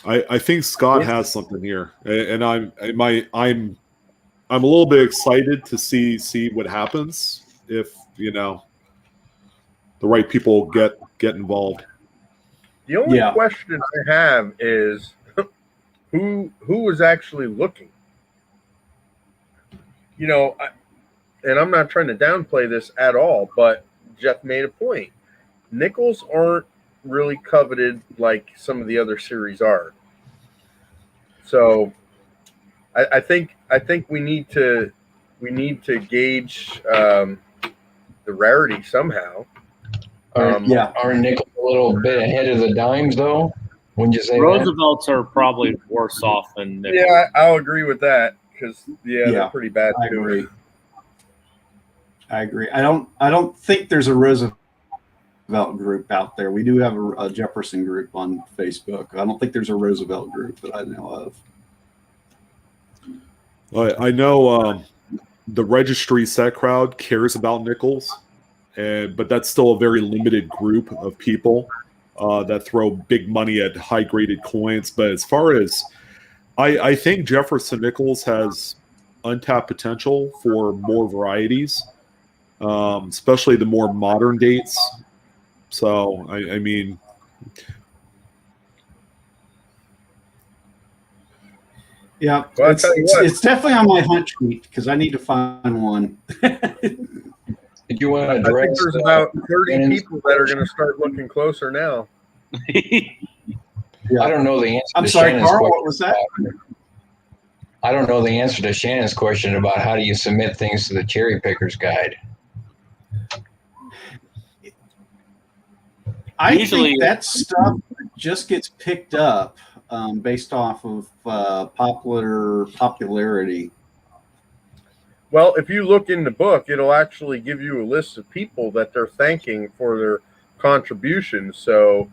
A: I think Scott has something here, and I'm I'm a little bit excited to see what happens if the right people get involved.
C: The only question I have is who was actually looking. And I'm not trying to downplay this at all, but Jeff made a point. Nickels aren't really coveted like some of the other series are. So I think we need to gauge the rarity somehow.
D: Aren't nickels a little bit ahead of the dimes though? Wouldn't you say
E: Roosevelts are probably worse off than nickels.
C: Yeah, I'll agree with that because they're pretty bad too.
B: I agree. I don't think there's a Roosevelt group out there. We do have a Jefferson group on Facebook. I don't think there's a Roosevelt group that I know of.
A: I know the registry set crowd cares about nickels, but that's still a very limited group of people that throw big money at high graded coins. But as far as I think Jefferson nickels has untapped potential for more varieties, especially the more modern dates. So I mean.
B: Yeah, well, it's definitely on my hunt sheet because I need to find one.
D: Did you want to address?
C: I think there's about 30 people that are going to start looking closer now.
D: I don't know the answer.
B: I'm sorry, Carl. What was that?
D: I don't know the answer to Shannon's question about how do you submit things to the Cherry Pickers Guide.
B: I think that stuff just gets picked up based off of popularity.
C: Well, if you look in the book, it'll actually give you a list of people that they're thanking for their contributions. So,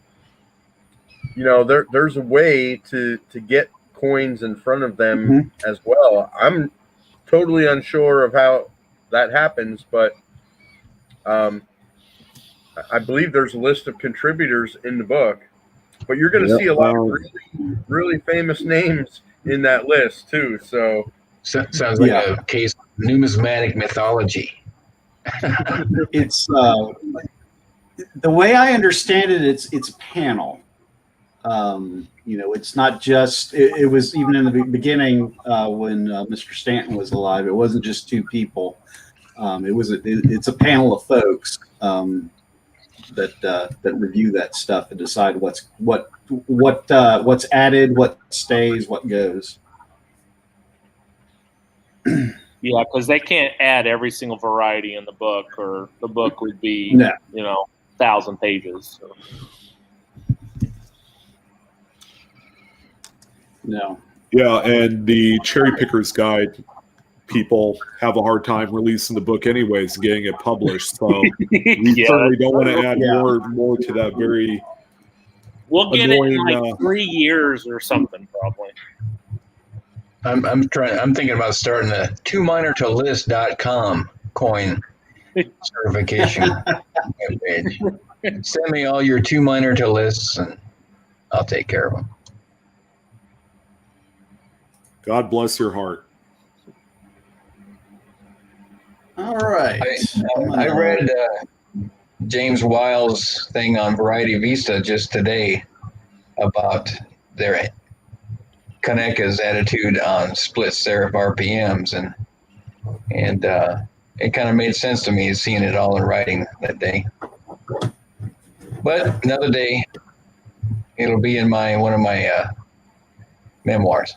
C: there's a way to get coins in front of them as well. I'm totally unsure of how that happens, but I believe there's a list of contributors in the book. But you're going to see a lot of really, really famous names in that list too. So
D: sounds like a case of numismatic mythology.
B: It's the way I understand it. It's a panel. It's not just. It was even in the beginning when Mr. Stanton was alive. It wasn't just two people. It's a panel of folks. That review that stuff and decide what's added, what stays, what goes.
E: Yeah, because they can't add every single variety in the book, or the book would be 1,000 pages. So.
B: No.
A: Yeah, and the Cherry Pickers Guide people have a hard time releasing the book anyways, getting it published. So we certainly don't want to add more to that very
E: We'll get annoying, it in like 3 years or something, probably.
D: I'm thinking about starting a 2minortolist.com coin certification page. Send me all your 2 minor to lists and I'll take care of them.
A: God bless your heart.
B: All right.
D: I read James Wiles' thing on Variety Vista just today about their Kaneka's attitude on split serif RPMs, and it kind of made sense to me seeing it all in writing that day. But another day, it'll be in one of my memoirs.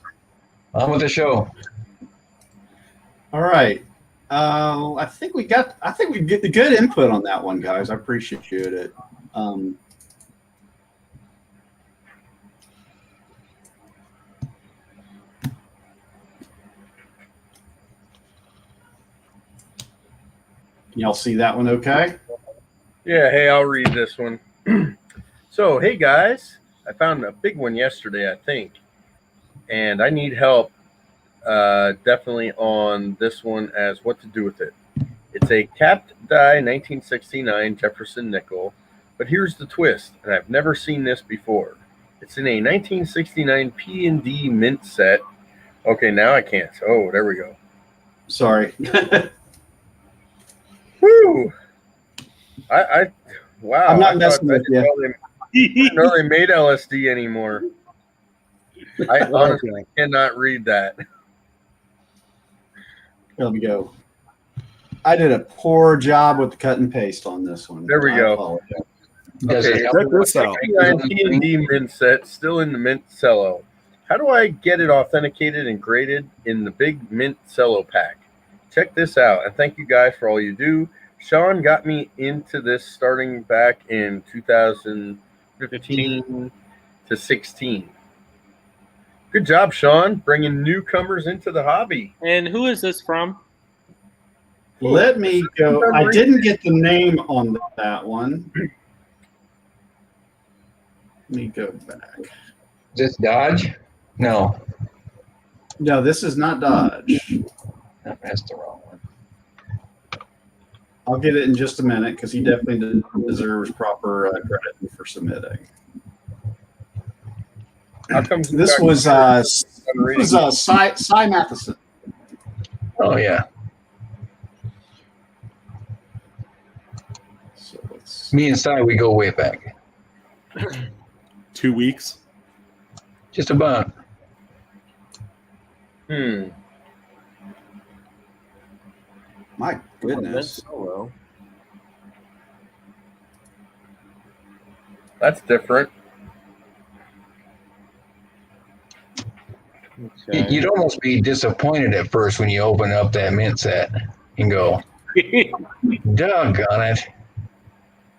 D: On with the show.
B: All right. I think we get the good input on that one, guys. I appreciate it. Y'all see that one okay?
C: Yeah, hey, I'll read this one. So, hey guys, I found a big one yesterday, I think, and I need help definitely on this one as what to do with it. It's a capped die 1969 Jefferson nickel, but here's the twist, and I've never seen this before. It's in a 1969 P&D mint set. Okay, now I can't. Oh, there we go.
B: Sorry.
C: Woo! Wow.
B: I'm not
C: I
B: messing with you.
C: didn't know they made LSD anymore. I honestly cannot read that.
B: There we go. I did a poor job with the cut and paste on this one.
C: There we
B: I
C: go.
B: apologize.
D: Does
C: Okay,
D: it help?
A: Check this out.
C: T&D mint set still in the mint cello. How do I get it authenticated and graded in the big mint cello pack? Check this out, and thank you guys for all you do. Sean got me into this starting back in 2015 to 16. Good job, Sean, bringing newcomers into the hobby.
E: And who is this from?
B: Let me go. I didn't get the name on that one. Let me go back.
D: Is this Dodge? No,
B: No, this is not Dodge.
D: that's the wrong one.
B: I'll get it in just a minute because he definitely deserves proper credit for submitting.
C: How come
B: This was Cy Matheson.
D: Oh yeah,
B: So let's,
D: me and Cy, we go way back.
A: 2 weeks.
D: Just about.
B: my goodness.
E: Solo.
C: That's different.
E: Okay.
D: You'd almost be disappointed at first when you open up that mint set and go, doggone it.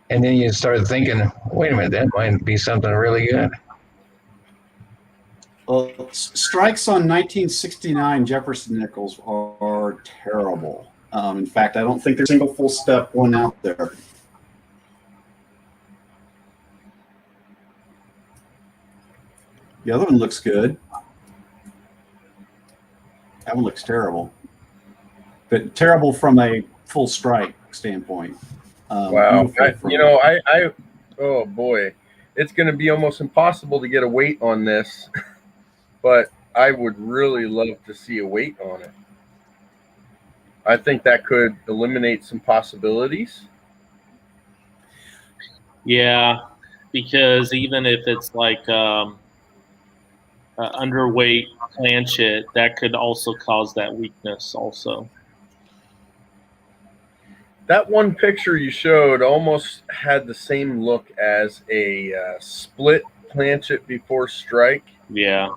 D: And then you start thinking, wait a minute, that might be something really good.
B: Well, strikes on 1969 Jefferson nickels are terrible. In fact, I don't think there's a single full step one out there. The other one looks good. That one looks terrible. But terrible from a full strike standpoint.
C: Wow. Oh boy, it's going to be almost impossible to get a weight on this, but I would really love to see a weight on it. I think that could eliminate some possibilities.
E: Yeah, because even if it's like underweight planchet, that could also cause that weakness also.
C: That one picture you showed almost had the same look as a split planchet before strike.
E: Yeah.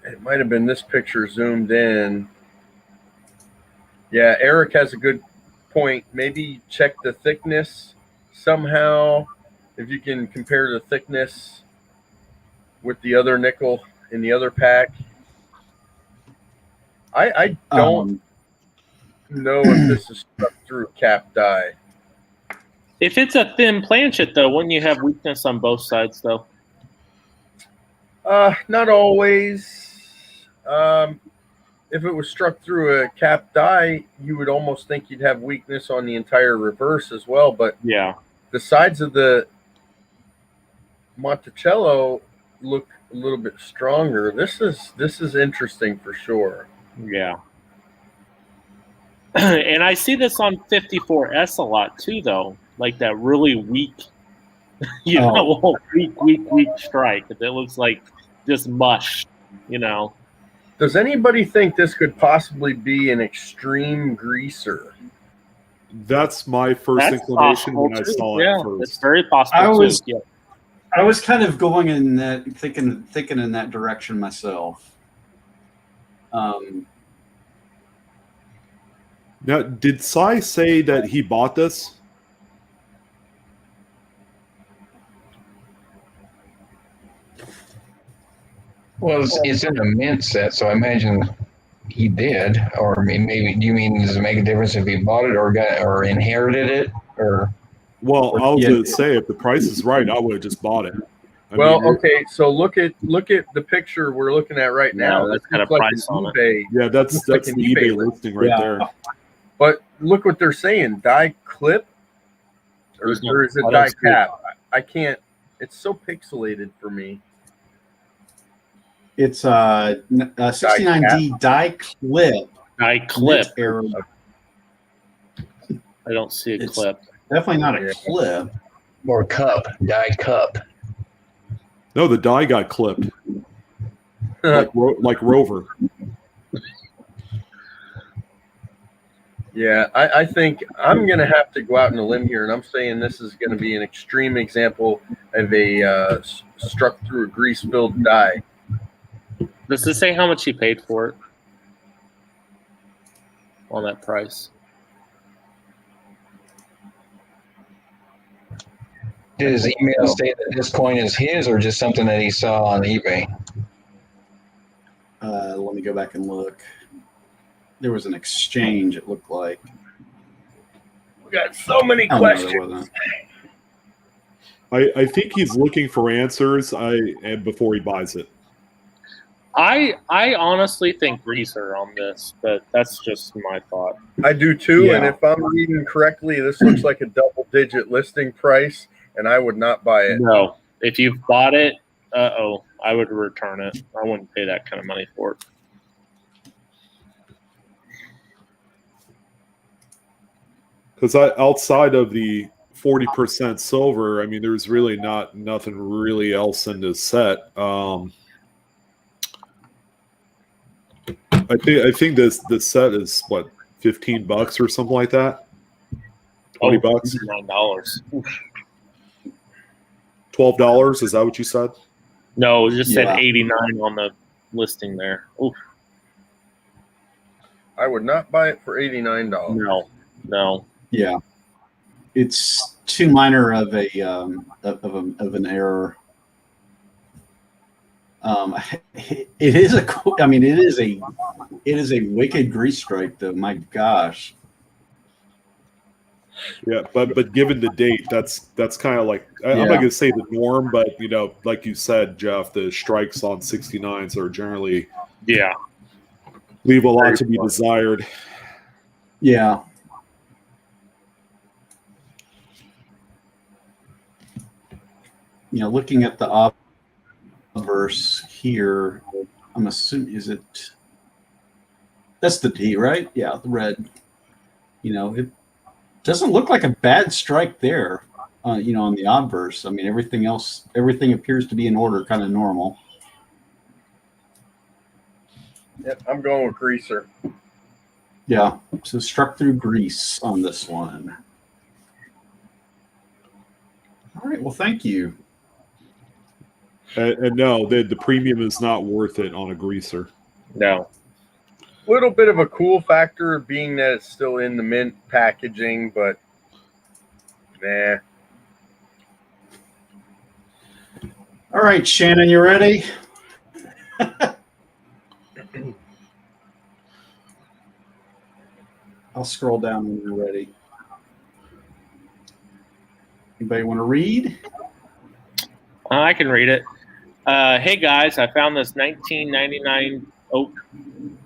C: It might have been this picture zoomed in. Yeah, Eric has a good point. Maybe check the thickness somehow. If you can compare the thickness with the other nickel in the other pack. I don't know if this is struck through cap die.
E: If it's a thin planchet, though, wouldn't you have weakness on both sides, though?
C: Not always. If it was struck through a cap die, you would almost think you'd have weakness on the entire reverse as well. But
E: yeah,
C: the sides of the Monticello look a little bit stronger. This is interesting for sure.
E: Yeah. And I see this on 54S a lot too, though. Like that really weak, weak strike. If it looks like just mush,
C: Does anybody think this could possibly be an extreme greaser?
A: That's my first inclination when I saw it first.
E: It's very possible too.
B: I was kind of going in that, thinking in that direction myself.
A: Now, did Cy say that he bought this?
D: Well, it's in a mint set, so I imagine he did. Or maybe, do you mean, does it make a difference if he bought it or inherited it? Or
A: Well, I was going to say, if the price is right, I would have just bought it.
C: Okay, so look at the picture we're looking at right now.
E: That's got a price on it.
A: Yeah, that's
C: like
A: an
C: an
A: eBay
C: eBay
A: listing right there.
C: But look what they're saying: die clip, or is it die cap? I can't. It's so pixelated for me.
B: It's 69D die clip.
E: Die clip.
B: Arrow.
E: I don't see a
B: It's
E: clip.
B: Definitely not a clip.
D: Or cup, die cup.
A: No, the die got clipped. like Rover.
C: Yeah, I think I'm going to have to go out on a limb here, and I'm saying this is going to be an extreme example of a struck through a grease-filled die.
E: Does it say how much he paid for it on that price?
D: Did his email state that this coin is his or just something that he saw on eBay?
B: Let me go back and look. There was an exchange, it looked like.
C: We got so many questions.
A: I think he's looking for answers and before he buys it.
E: I honestly think greaser on this, but that's just my thought.
C: I do too,
B: Yeah.
C: and if I'm reading correctly, this looks like a double-digit listing price, and I would not buy it.
E: No. If you've bought it, I would return it. I wouldn't pay that kind of money for it.
A: Because outside of the 40% silver, I mean, there's really nothing really else in this set. I think this set is what, $15 or something like that. $20,
E: $9.
A: $12. Is that what you said?
E: No, it just said
B: Yeah.
E: 89 on the listing there. Oof.
C: I would not buy it for $89.
E: No.
B: Yeah, it's too minor of an error. It is a wicked grease strike though. My gosh.
A: Yeah, but given the date, that's kind of like I'm not gonna say the norm, but like you said, Jeff, the strikes on 69s are generally leave a lot to be desired.
B: Yeah. Looking at the obverse here, I'm assuming that's the D, right? Yeah, the red. It doesn't look like a bad strike there. On the obverse. I mean, everything appears to be in order, kind of normal.
C: Yep, I'm going with greaser.
B: Yeah, so struck through grease on this one. All right, well, thank you.
A: And no, the premium is not worth it on a greaser.
E: No.
C: Little bit of a cool factor being that it's still in the mint packaging, but nah.
B: All right, Shannon, you ready? I'll scroll down when you're ready. Anybody want to read?
E: I can read it. Hey guys, I found this 1999. Oh, can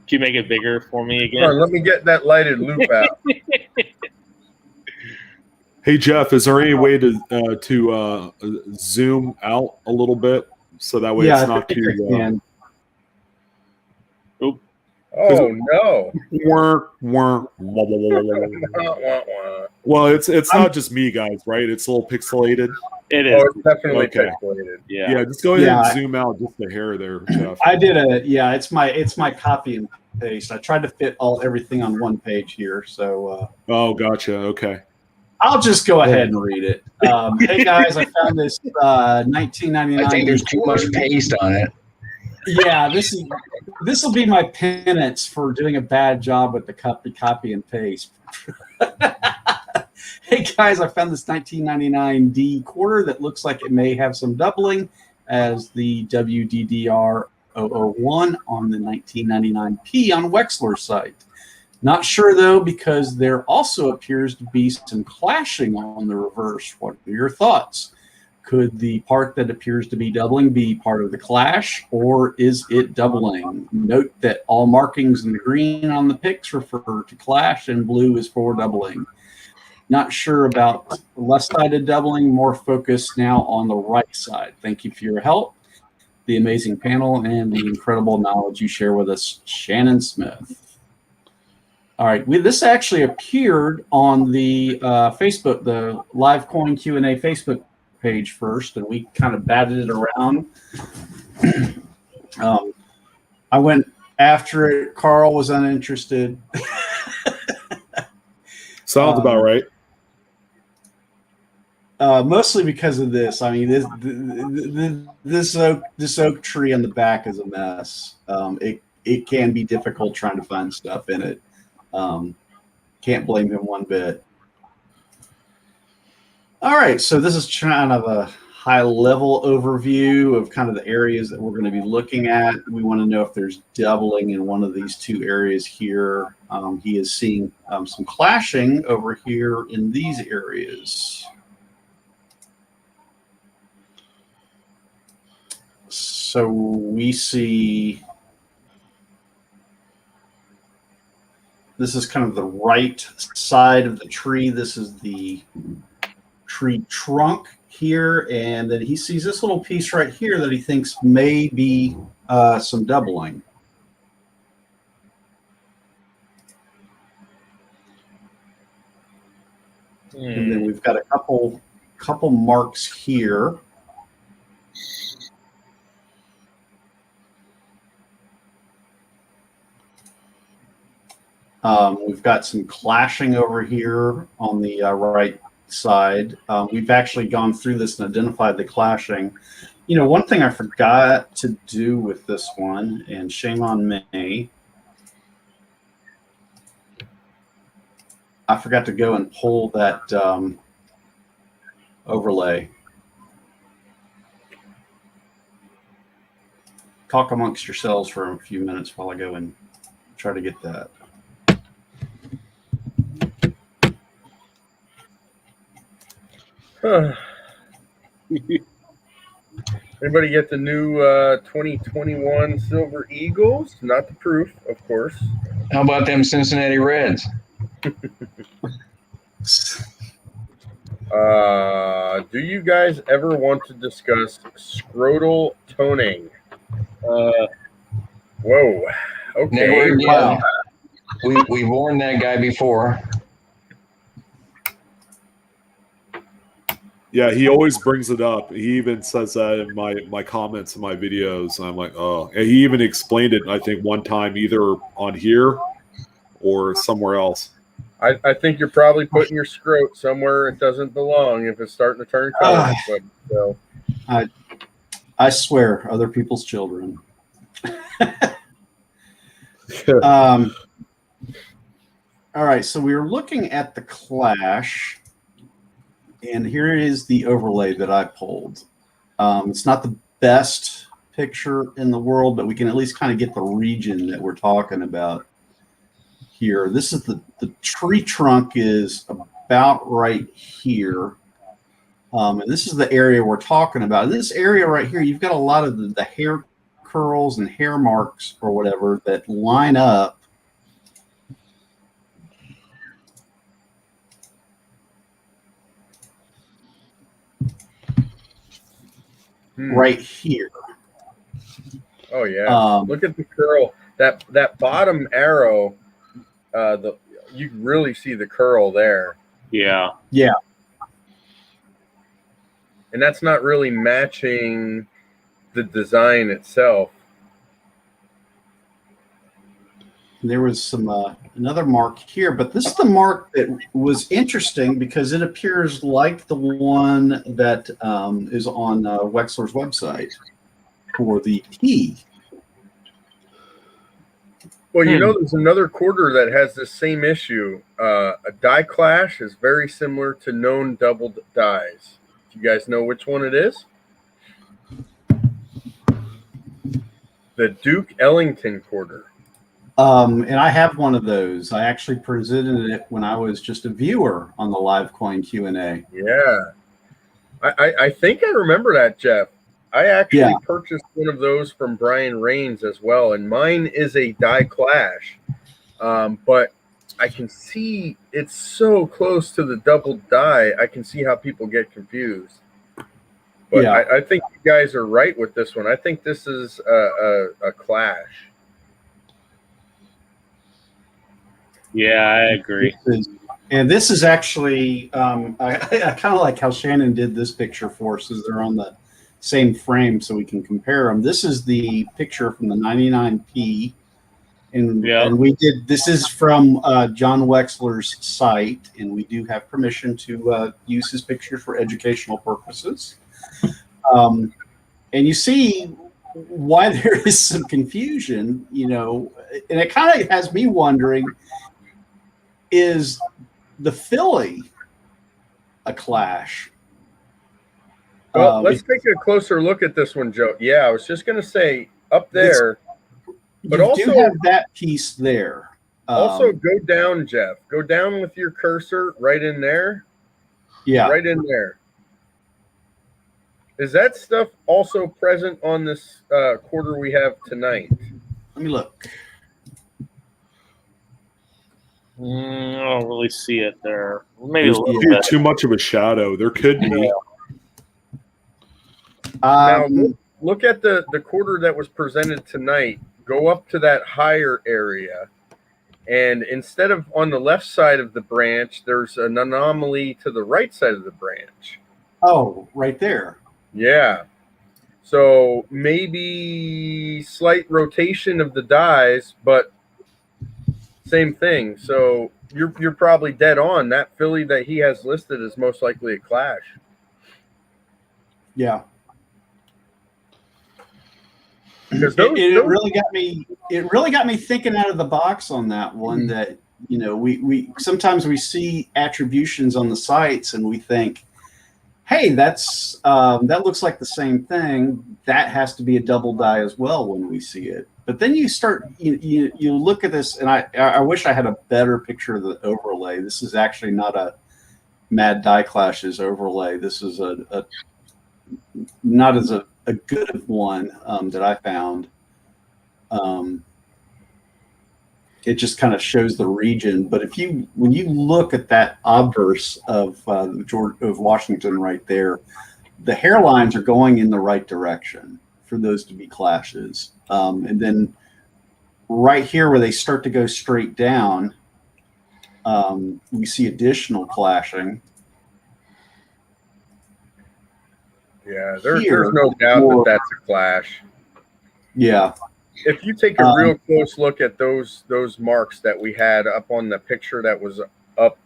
E: you make it bigger for me again?
C: Hold on, let me get that lighted loop out.
A: Hey Jeff, is there any way to zoom out a little bit so that way it's not too?
C: Oh no!
A: Well, it's not just me, guys, right? It's a little pixelated.
E: It is.
C: Oh, it's definitely
A: Okay.
C: pixelated.
A: Yeah, just go ahead and zoom out just the hair there, Jeff.
B: I did it's my copy and paste. I tried to fit everything on one page here, so.
A: Oh, gotcha. Okay.
B: I'll just go ahead and read it. Hey guys, I found this 1999.
D: I think there's too much paste on it.
B: Yeah, this will be my penance for doing a bad job with the copy and paste. Hey guys, I found this 1999 D quarter that looks like it may have some doubling as the WDDR 001 on the 1999 P on Wexler's site. Not sure though, because there also appears to be some clashing on the reverse. What are your thoughts? Could the part that appears to be doubling be part of the clash, or is it doubling? Note that all markings in the green on the pics refer to clash and blue is for doubling. Not sure about left-sided doubling, more focused now on the right side. Thank you for your help. the amazing panel and the incredible knowledge you share with us, Shannon Smith. All right, this actually appeared on the Facebook, the Live Coin Q&A Facebook page first, and we kind of batted it around. I went after it. Carl was uninterested.
A: Sounds about right.
B: Mostly because of this. I mean, this oak tree on the back is a mess. It can be difficult trying to find stuff in it. Can't blame him one bit. All right, so this is kind of a high-level overview of kind of the areas that we're going to be looking at. We want to know if there's doubling in one of these two areas here. He is seeing some clashing over here in these areas. So we see this is kind of the right side of the tree. This is the tree trunk here, and then he sees this little piece right here that he thinks may be some doubling. And then we've got a couple marks here. We've got some clashing over here on the right side. We've actually gone through this and identified the clashing. You know, one thing I forgot to do with this one, and shame on me, I forgot to go and pull that overlay. Talk amongst yourselves for a few minutes while I go and try to get that.
C: Anybody get the new 2021 Silver Eagles? Not the proof, of course.
D: How about them Cincinnati Reds?
C: Do you guys ever want to discuss scrotal toning? Whoa. Okay.
D: Never again.
B: Wow.
D: We've warned that guy before.
A: Yeah, he always brings it up. He even says that in my comments in my videos. I'm like, oh. And he even explained it, I think, one time either on here or somewhere else.
C: I think you're probably putting your scrot somewhere it doesn't belong if it's starting to turn color. But, so.
B: I swear, other people's children. All right, so we were looking at the clash, and here is the overlay that I pulled. It's not the best picture in the world, but we can at least kind of get the region that we're talking about here. This is the tree trunk is about right here. And this is the area we're talking about. In this area right here, you've got a lot of the hair curls and hair marks or whatever that line up right here.
C: Oh yeah. Look at the curl. That bottom arrow, you really see the curl there.
E: Yeah.
B: Yeah.
C: And that's not really matching the design itself.
B: There was some another mark here, but this is the mark that was interesting because it appears like the one that is on Wexler's website for the T.
C: Well, you know, there's another quarter that has the same issue. A die clash is very similar to known doubled dies. Do you guys know which one it is? The Duke Ellington quarter.
B: And I have one of those. I actually presented it when I was just a viewer on the Live Coin Q&A.
C: Yeah. I think I remember that, Jeff. I actually purchased one of those from Brian Rains as well, and mine is a die clash. But I can see it's so close to the double die, I can see how people get confused. But
B: Yeah.
C: I think you guys are right with this one. I think this is a clash.
E: Yeah, I agree.
B: And this is actually, I kind of like how Shannon did this picture for us, as they're on the same frame so we can compare them. This is the picture from the 99P. And we did, this is from John Wexler's site, and we do have permission to use his pictures for educational purposes. And you see why there is some confusion, and it kind of has me wondering, is the Philly a clash?
C: Well, let's take a closer look at this one, Joe. Yeah, I was just going to say up there. But
B: you
C: also
B: do have that piece there.
C: Also, go down, Jeff. Go down with your cursor right in there.
B: Yeah.
C: Right in there. Is that stuff also present on this quarter we have tonight?
B: Let me look.
E: I don't really see it there. Maybe
A: There's
E: a little bit.
A: too much of a shadow. There could be.
C: Now, look at the quarter that was presented tonight. Go up to that higher area. And instead of on the left side of the branch, there's an anomaly to the right side of the branch.
B: Oh, right there.
C: Yeah. So maybe slight rotation of the dies, but same thing. So you're probably dead on. That Philly that he has listed is most likely a clash.
B: Yeah.
C: It
B: really got me. It really got me thinking out of the box on that one. That we sometimes we see attributions on the sites and we think, hey, that's that looks like the same thing. That has to be a double die as well when we see it. But then you start you look at this, and I wish I had a better picture of the overlay. This is actually not a Mad Die Clashes overlay. This is a not as a good one that I found. It just kind of shows the region. But when you look at that obverse of Washington right there, the hairlines are going in the right direction for those to be clashes. And then right here where they start to go straight down, we see additional clashing.
C: Yeah, there's no doubt that that's a clash.
B: Yeah.
C: If you take a real close look at those marks that we had up on the picture that was up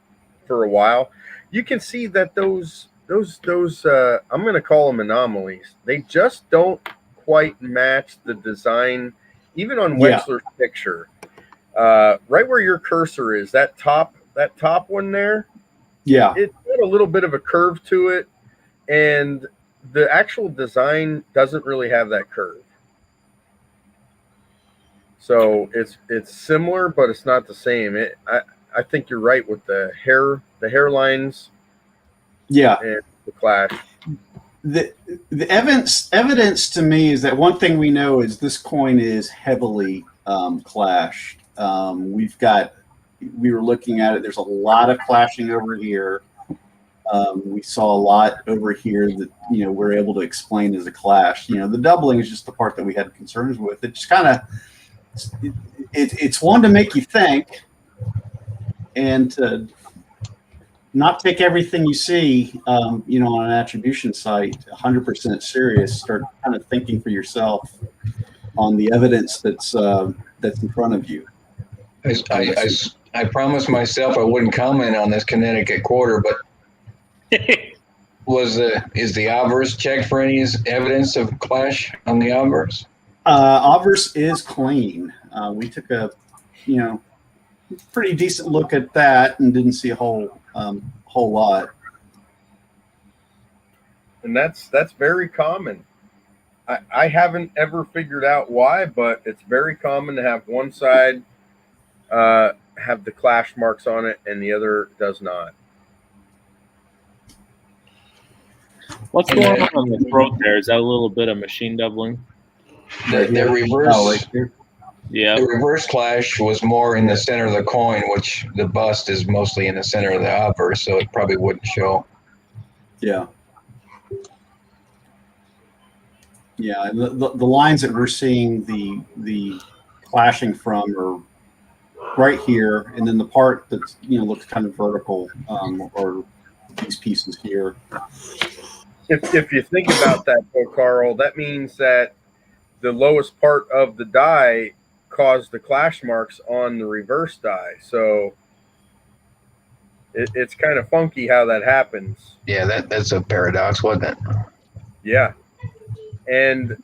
C: for a while, you can see that those I'm going to call them anomalies. They just don't quite match the design, even on Wexler's picture. Right where your cursor is, that top one there.
B: Yeah,
C: it's got a little bit of a curve to it, and the actual design doesn't really have that curve. So it's similar, but it's not the same. I think you're right with the hairlines.
B: Yeah,
C: and the clash.
B: The evidence to me is that one thing we know is this coin is heavily clashed. We were looking at it. There's a lot of clashing over here. We saw a lot over here that we're able to explain as a clash. The doubling is just the part that we had concerns with. It just kind of it's one to make you think and to not take everything you see on an attribution site 100% serious. Start kind of thinking for yourself on the evidence that's in front of you.
D: I promised myself I wouldn't comment on this Connecticut quarter, but is the obverse checked for any evidence of clash on the obverse?
B: Obverse is clean. We took a pretty decent look at that and didn't see a whole lot.
C: And that's very common. I haven't ever figured out why, but it's very common to have one side have the clash marks on it and the other does not.
E: What's going on the throat there? Is that a little bit of machine doubling?
D: The reverse,
E: yeah.
D: The reverse clash was more in the center of the coin, which the bust is mostly in the center of the obverse, so it probably wouldn't show.
B: Yeah. Yeah, and the lines that we're seeing the clashing from are right here, and then the part that looks kind of vertical, or these pieces here.
C: If you think about that, though, Carl, that means that the lowest part of the die caused the clash marks on the reverse die. So it's kind of funky how that happens.
D: Yeah, that's a paradox, wasn't it?
C: Yeah. And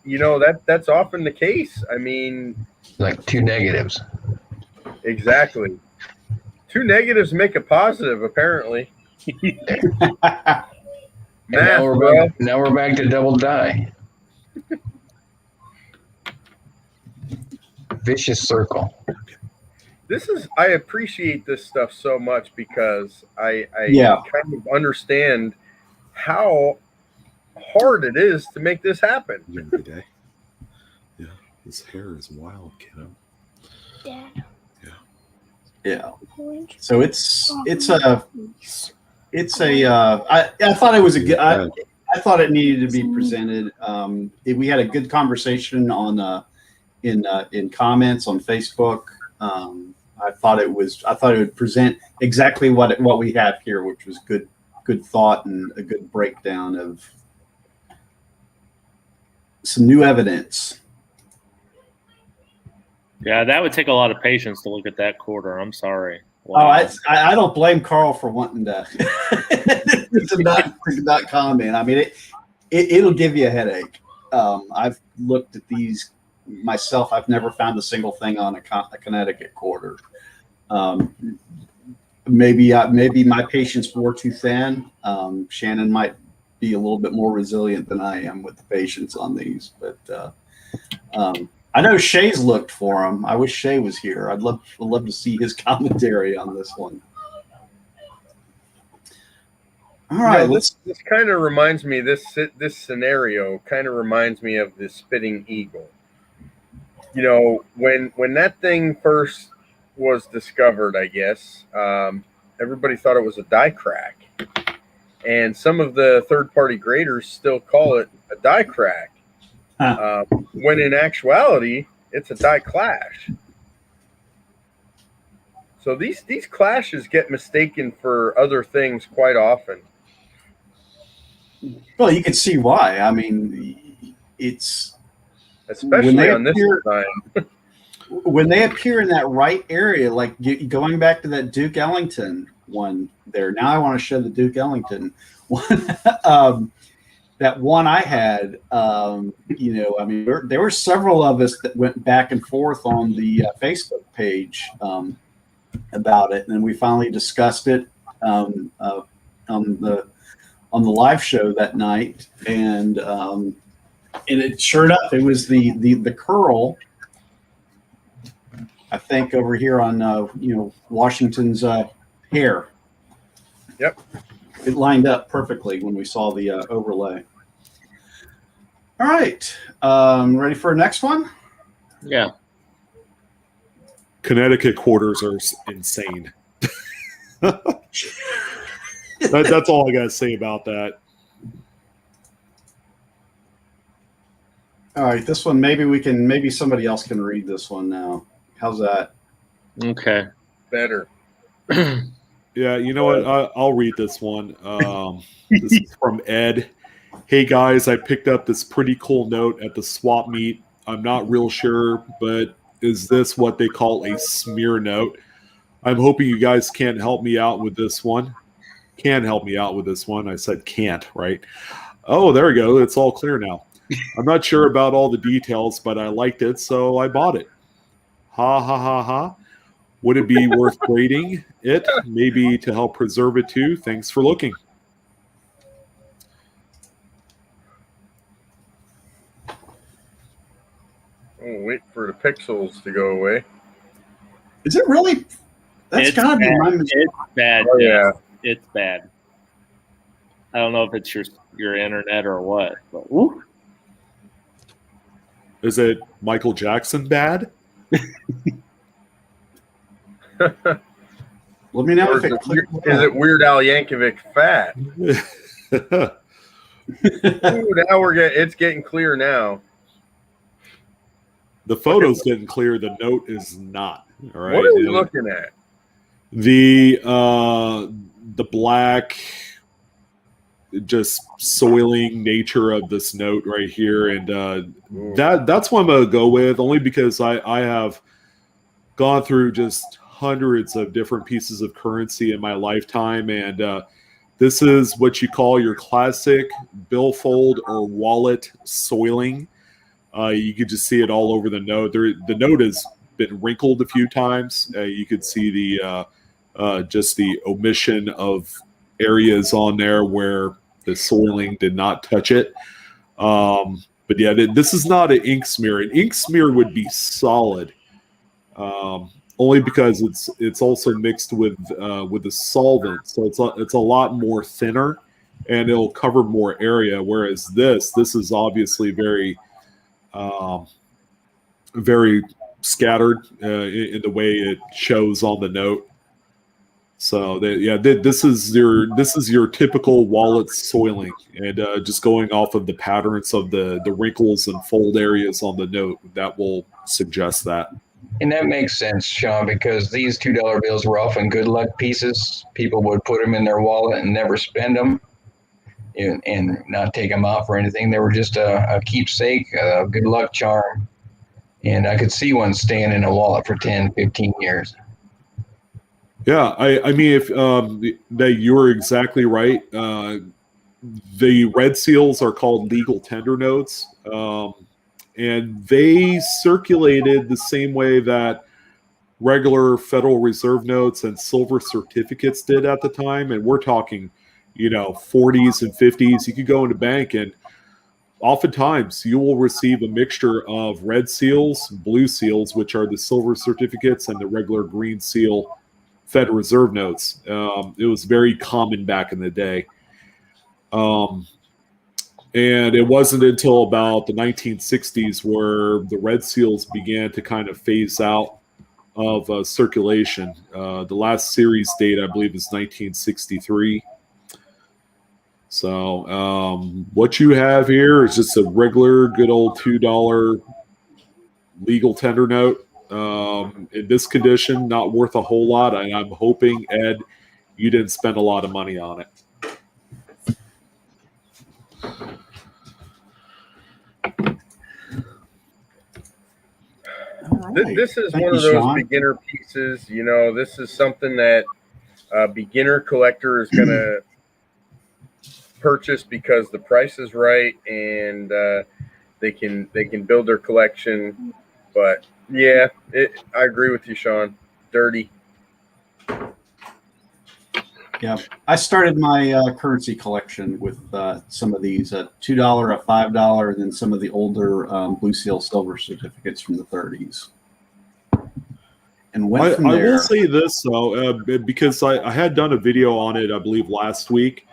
C: that's often the case. I mean,
D: Like two negatives.
C: exactly. Two negatives make a positive, apparently.
D: Now we're back to double die. Vicious circle.
C: I appreciate this stuff so much because I kind of understand how hard it is to make this happen.
A: Every day. Yeah, his hair is wild, kiddo.
F: Dad.
B: Yeah. So I thought it was a good. I thought it needed to be presented. We had a good conversation on in comments on Facebook. I thought it would present exactly what we have here, which was good thought and a good breakdown of some new evidence.
E: Yeah, that would take a lot of patience to look at that quarter. I'm sorry.
B: Wow. Oh, I don't blame Carl for wanting to not comment. I mean, it'll give you a headache. I've looked at these myself. I've never found a single thing on a Connecticut quarter. Maybe my patience wore too thin. Shannon might be a little bit more resilient than I am with the patience on these, but I know Shay's looked for him. I wish Shay was here. I'd love to see his commentary on this one. All right,
C: this kind of reminds me. This scenario kind of reminds me of the spitting eagle. When that thing first was discovered, I guess everybody thought it was a die crack, and some of the third-party graders still call it a die crack. When in actuality, it's a die clash. So these clashes get mistaken for other things quite often.
B: Well, you can see why. I mean, it's
C: especially on this design.
B: When they appear in that right area, like going back to that Duke Ellington one there. Now I want to show the Duke Ellington one. That one I had, I mean, there were several of us that went back and forth on the Facebook page about it, and then we finally discussed it on the live show that night, and it sure enough, it was the curl. I think over here on Washington's hair.
C: Yep.
B: It lined up perfectly when we saw the overlay. All right. Ready for our next one?
E: Yeah.
A: Connecticut quarters are insane. That's all I got to say about that.
B: All right. This one, maybe somebody else can read this one now. How's that?
E: Okay.
C: Better.
A: Yeah, you know what? I'll read this one. This is from Ed. Hey guys, I picked up this pretty cool note at the swap meet. I'm not real sure, but is this what they call a smear note? I'm hoping you guys can't help me out with this one. Can help me out with this one. I said can't, right? Oh, there we go. It's all clear now. I'm not sure about all the details, but I liked it, so I bought it. Ha ha ha ha. Would it be worth grading it? Maybe to help preserve it too. Thanks for looking.
C: Oh, wait for the pixels to go away.
B: Is it really? That's gotta be my mistake.
E: It's bad.
C: Oh, yeah.
E: It's bad. I don't know if it's your internet or what, but woo.
A: Is it Michael Jackson bad?
B: Let me know if it
C: is it Weird Al Yankovic fat? Ooh, now it's getting clear now.
A: The photos didn't clear. The note is not. All right.
C: What are we looking at?
A: The black, just soiling nature of this note right here, and that's what I'm gonna go with, only because I have gone through just hundreds of different pieces of currency in my lifetime, and this is what you call your classic billfold or wallet soiling. You could just see it all over the note. The note has been wrinkled a few times. You could see the just the omission of areas on there where the soiling did not touch it. But yeah, this is not an ink smear. An ink smear would be solid, only because it's also mixed with a solvent, so it's a lot more thinner, and it'll cover more area. Whereas this is obviously very very scattered in the way it shows on the note. So this is your typical wallet soiling, and just going off of the patterns of the wrinkles and fold areas on the note, that will suggest that.
D: And that makes sense, Sean, because these $2 bills were often good luck pieces. People would put them in their wallet and never spend them and not take them out for anything. They were just a keepsake, a good luck charm. And I could see one staying in a wallet for 10, 15 years.
A: Yeah, I mean, if that you're exactly right. The red seals are called legal tender notes, and they circulated the same way that regular Federal Reserve notes and silver certificates did at the time. And we're talking, 40s and 50s. You could go into bank, and oftentimes you will receive a mixture of red seals, blue seals, which are the silver certificates, and the regular green seal Fed Reserve notes. It was very common back in the day. And it wasn't until about the 1960s where the red seals began to kind of phase out of circulation. The last series date, I believe, is 1963. So what you have here is just a regular good old $2 legal tender note. In this condition, not worth a whole lot, and I'm hoping, Ed, you didn't spend a lot of money on it.
B: Right.
C: This is
B: Thank
C: one
B: you,
C: of those
B: Sean.
C: beginner pieces. This is something that a beginner collector is going to purchase because the price is right, and they can build their collection. But yeah, I agree with you, Sean. Dirty.
B: Yeah, I started my currency collection with some of these $2, a $5, and then some of the older Blue Seal silver certificates from the 30s. And went from there.
A: I will say this though, because I had done a video on it, I believe, last week.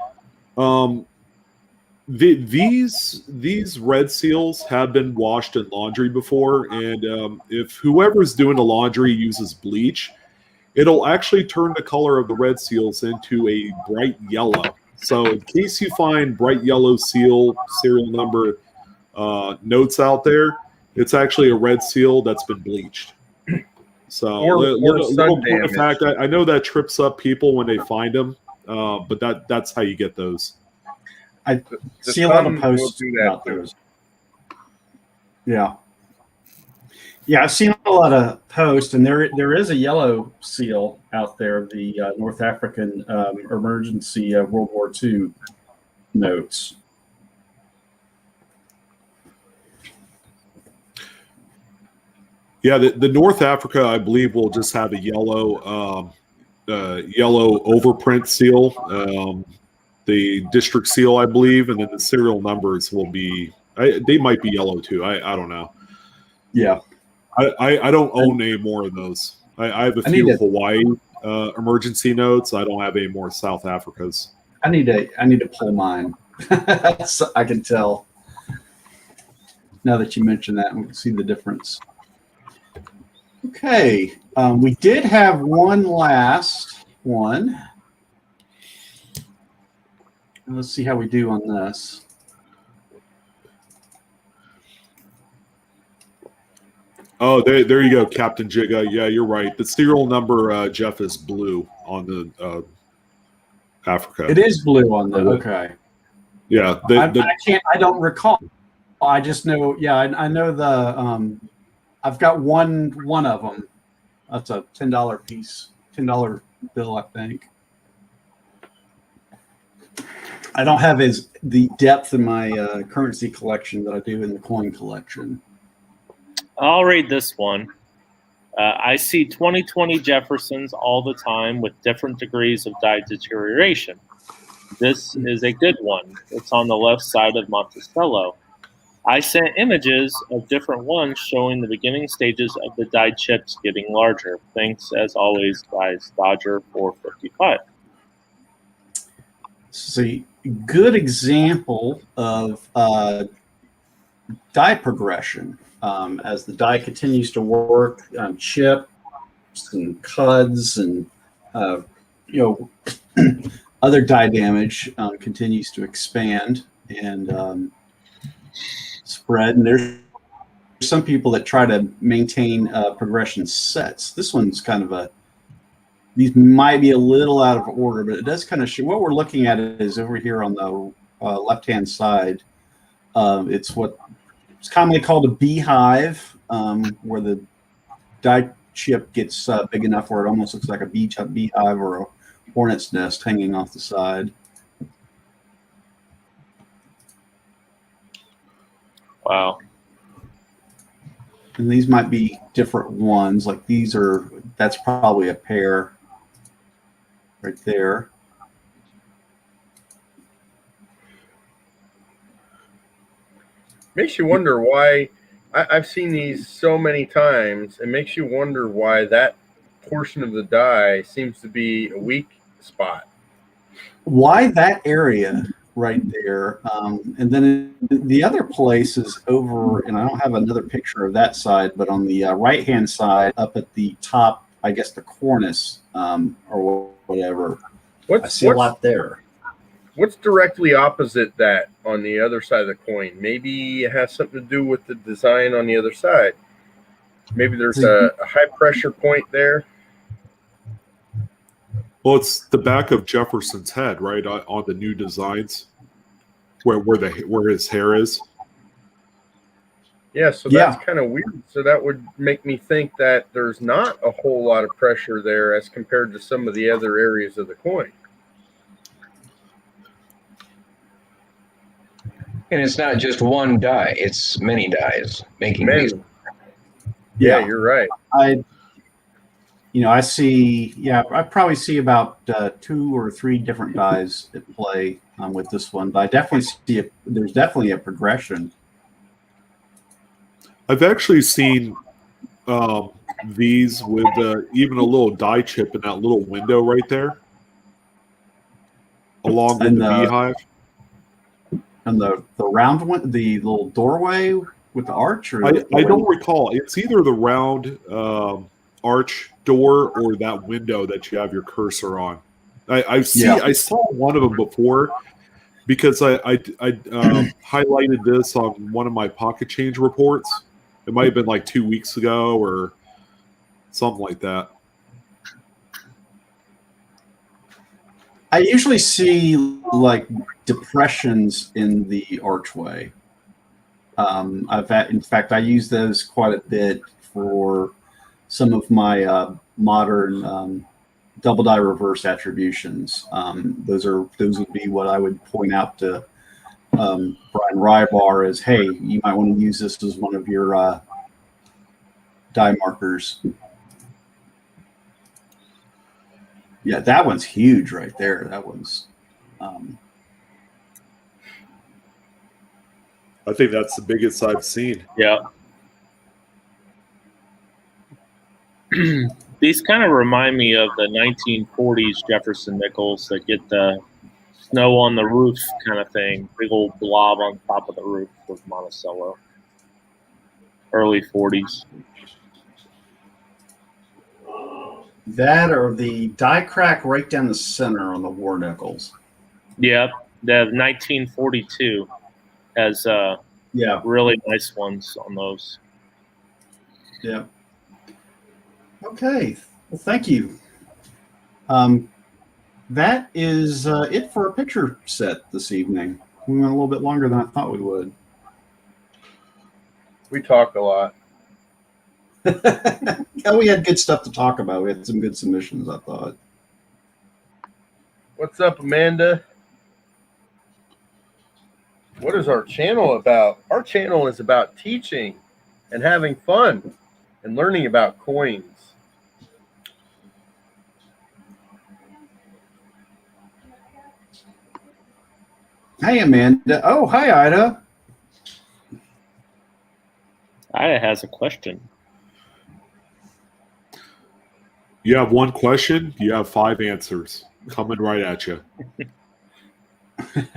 A: These red seals have been washed in laundry before, and if whoever's doing the laundry uses bleach, it'll actually turn the color of the red seals into a bright yellow. So in case you find bright yellow seal serial number notes out there, it's actually a red seal that's been bleached. So little point of fact, I know that trips up people when they find them, but that's how you get those.
B: I see a lot of posts about those. Yeah. Yeah, I've seen a lot of posts, and there is a yellow seal out there, the North African emergency World War II notes.
A: Yeah, the North Africa, I believe, will just have a yellow overprint seal, the district seal, I believe, and then the serial numbers will be. They might be yellow too. I don't know.
B: Yeah.
A: I don't own any more of those. I have a few Hawaii emergency notes. I don't have any more South Africas.
B: I need to pull mine. I can tell. Now that you mention that, we can see the difference. Okay, we did have one last one. Let's see how we do on this.
A: Oh, there you go, Captain Jigga. Yeah, you're right. The serial number, Jeff, is blue on the Africa.
B: It is blue on the. Okay.
A: Yeah,
B: I don't recall. I just know. Yeah, I know the. I've got one of them. That's a $10 piece, $10 bill, I think. I don't have the depth in my currency collection that I do in the coin collection.
E: I'll read this one. I see 2020 Jeffersons all the time with different degrees of die deterioration. This is a good one. It's on the left side of Monticello. I sent images of different ones showing the beginning stages of the die chips getting larger. Thanks, as always, guys. Dodger 455.
B: See, good example of die progression. As the die continues to work, chips and cuds and other die damage continues to expand and spread. And there's some people that try to maintain progression sets. This one's kind of these might be a little out of order, but it does kind of show. What we're looking at is over here on the left-hand side. It's what it's commonly called a beehive, where the die chip gets big enough where it almost looks like a beehive or a hornet's nest hanging off the side.
E: Wow.
B: And these might be different ones. Like that's probably a pair right there.
C: Makes you wonder why. I've seen these so many times. It makes you wonder why that portion of the die seems to be a weak spot.
B: Why that area right there? And then the other place is over, and I don't have another picture of that side, but on the right-hand side, up at the top, I guess the cornice or whatever. I see a lot there.
C: What's directly opposite that on the other side of the coin? Maybe it has something to do with the design on the other side. Maybe there's a high pressure point there.
A: Well, it's the back of Jefferson's head, right, on the new designs, where his hair is.
C: Yeah, so that's kind of weird. So that would make me think that there's not a whole lot of pressure there as compared to some of the other areas of the coin.
D: And it's not just one die; it's many dies making these.
C: Yeah, you're right.
B: I see. Yeah, I probably see about 2 or 3 different dies at play with this one, but I definitely see there's definitely a progression.
A: I've actually seen these with even a little die chip in that little window right there, along with the beehive.
B: And the round one, the little doorway with the arch? Or
A: I don't recall. It's either the round arch door or that window that you have your cursor on. I saw one of them before because I highlighted this on one of my pocket change reports. It might have been like 2 weeks ago or something like that.
B: I usually see like depressions in the archway. In fact, I use those quite a bit for some of my modern double die reverse attributions. Those would be what I would point out to Brian Rybar as, hey, you might want to use this as one of your die markers. Yeah, that one's huge right there. That one's.
A: I think that's the biggest I've seen.
E: Yeah. These kind of remind me of the 1940s Jefferson nickels that get the snow on the roof kind of thing. Big old blob on top of the roof of Monticello. Early 40s.
B: That or the die crack right down the center on the war nickels.
E: Yeah, the 1942 has really nice ones on those.
B: Yeah. Okay. Well, thank you. That is it for our picture set this evening. We went a little bit longer than I thought we would.
C: We talked a lot.
B: Yeah, we had good stuff to talk about. We had some good submissions, I thought.
C: What's up, Amanda? What is our channel about? Our channel is about teaching and having fun and learning about coins.
B: Hey, Amanda. Oh, hi, Ida.
E: Ida has a question.
A: You have one question, you have 5 answers coming right at you.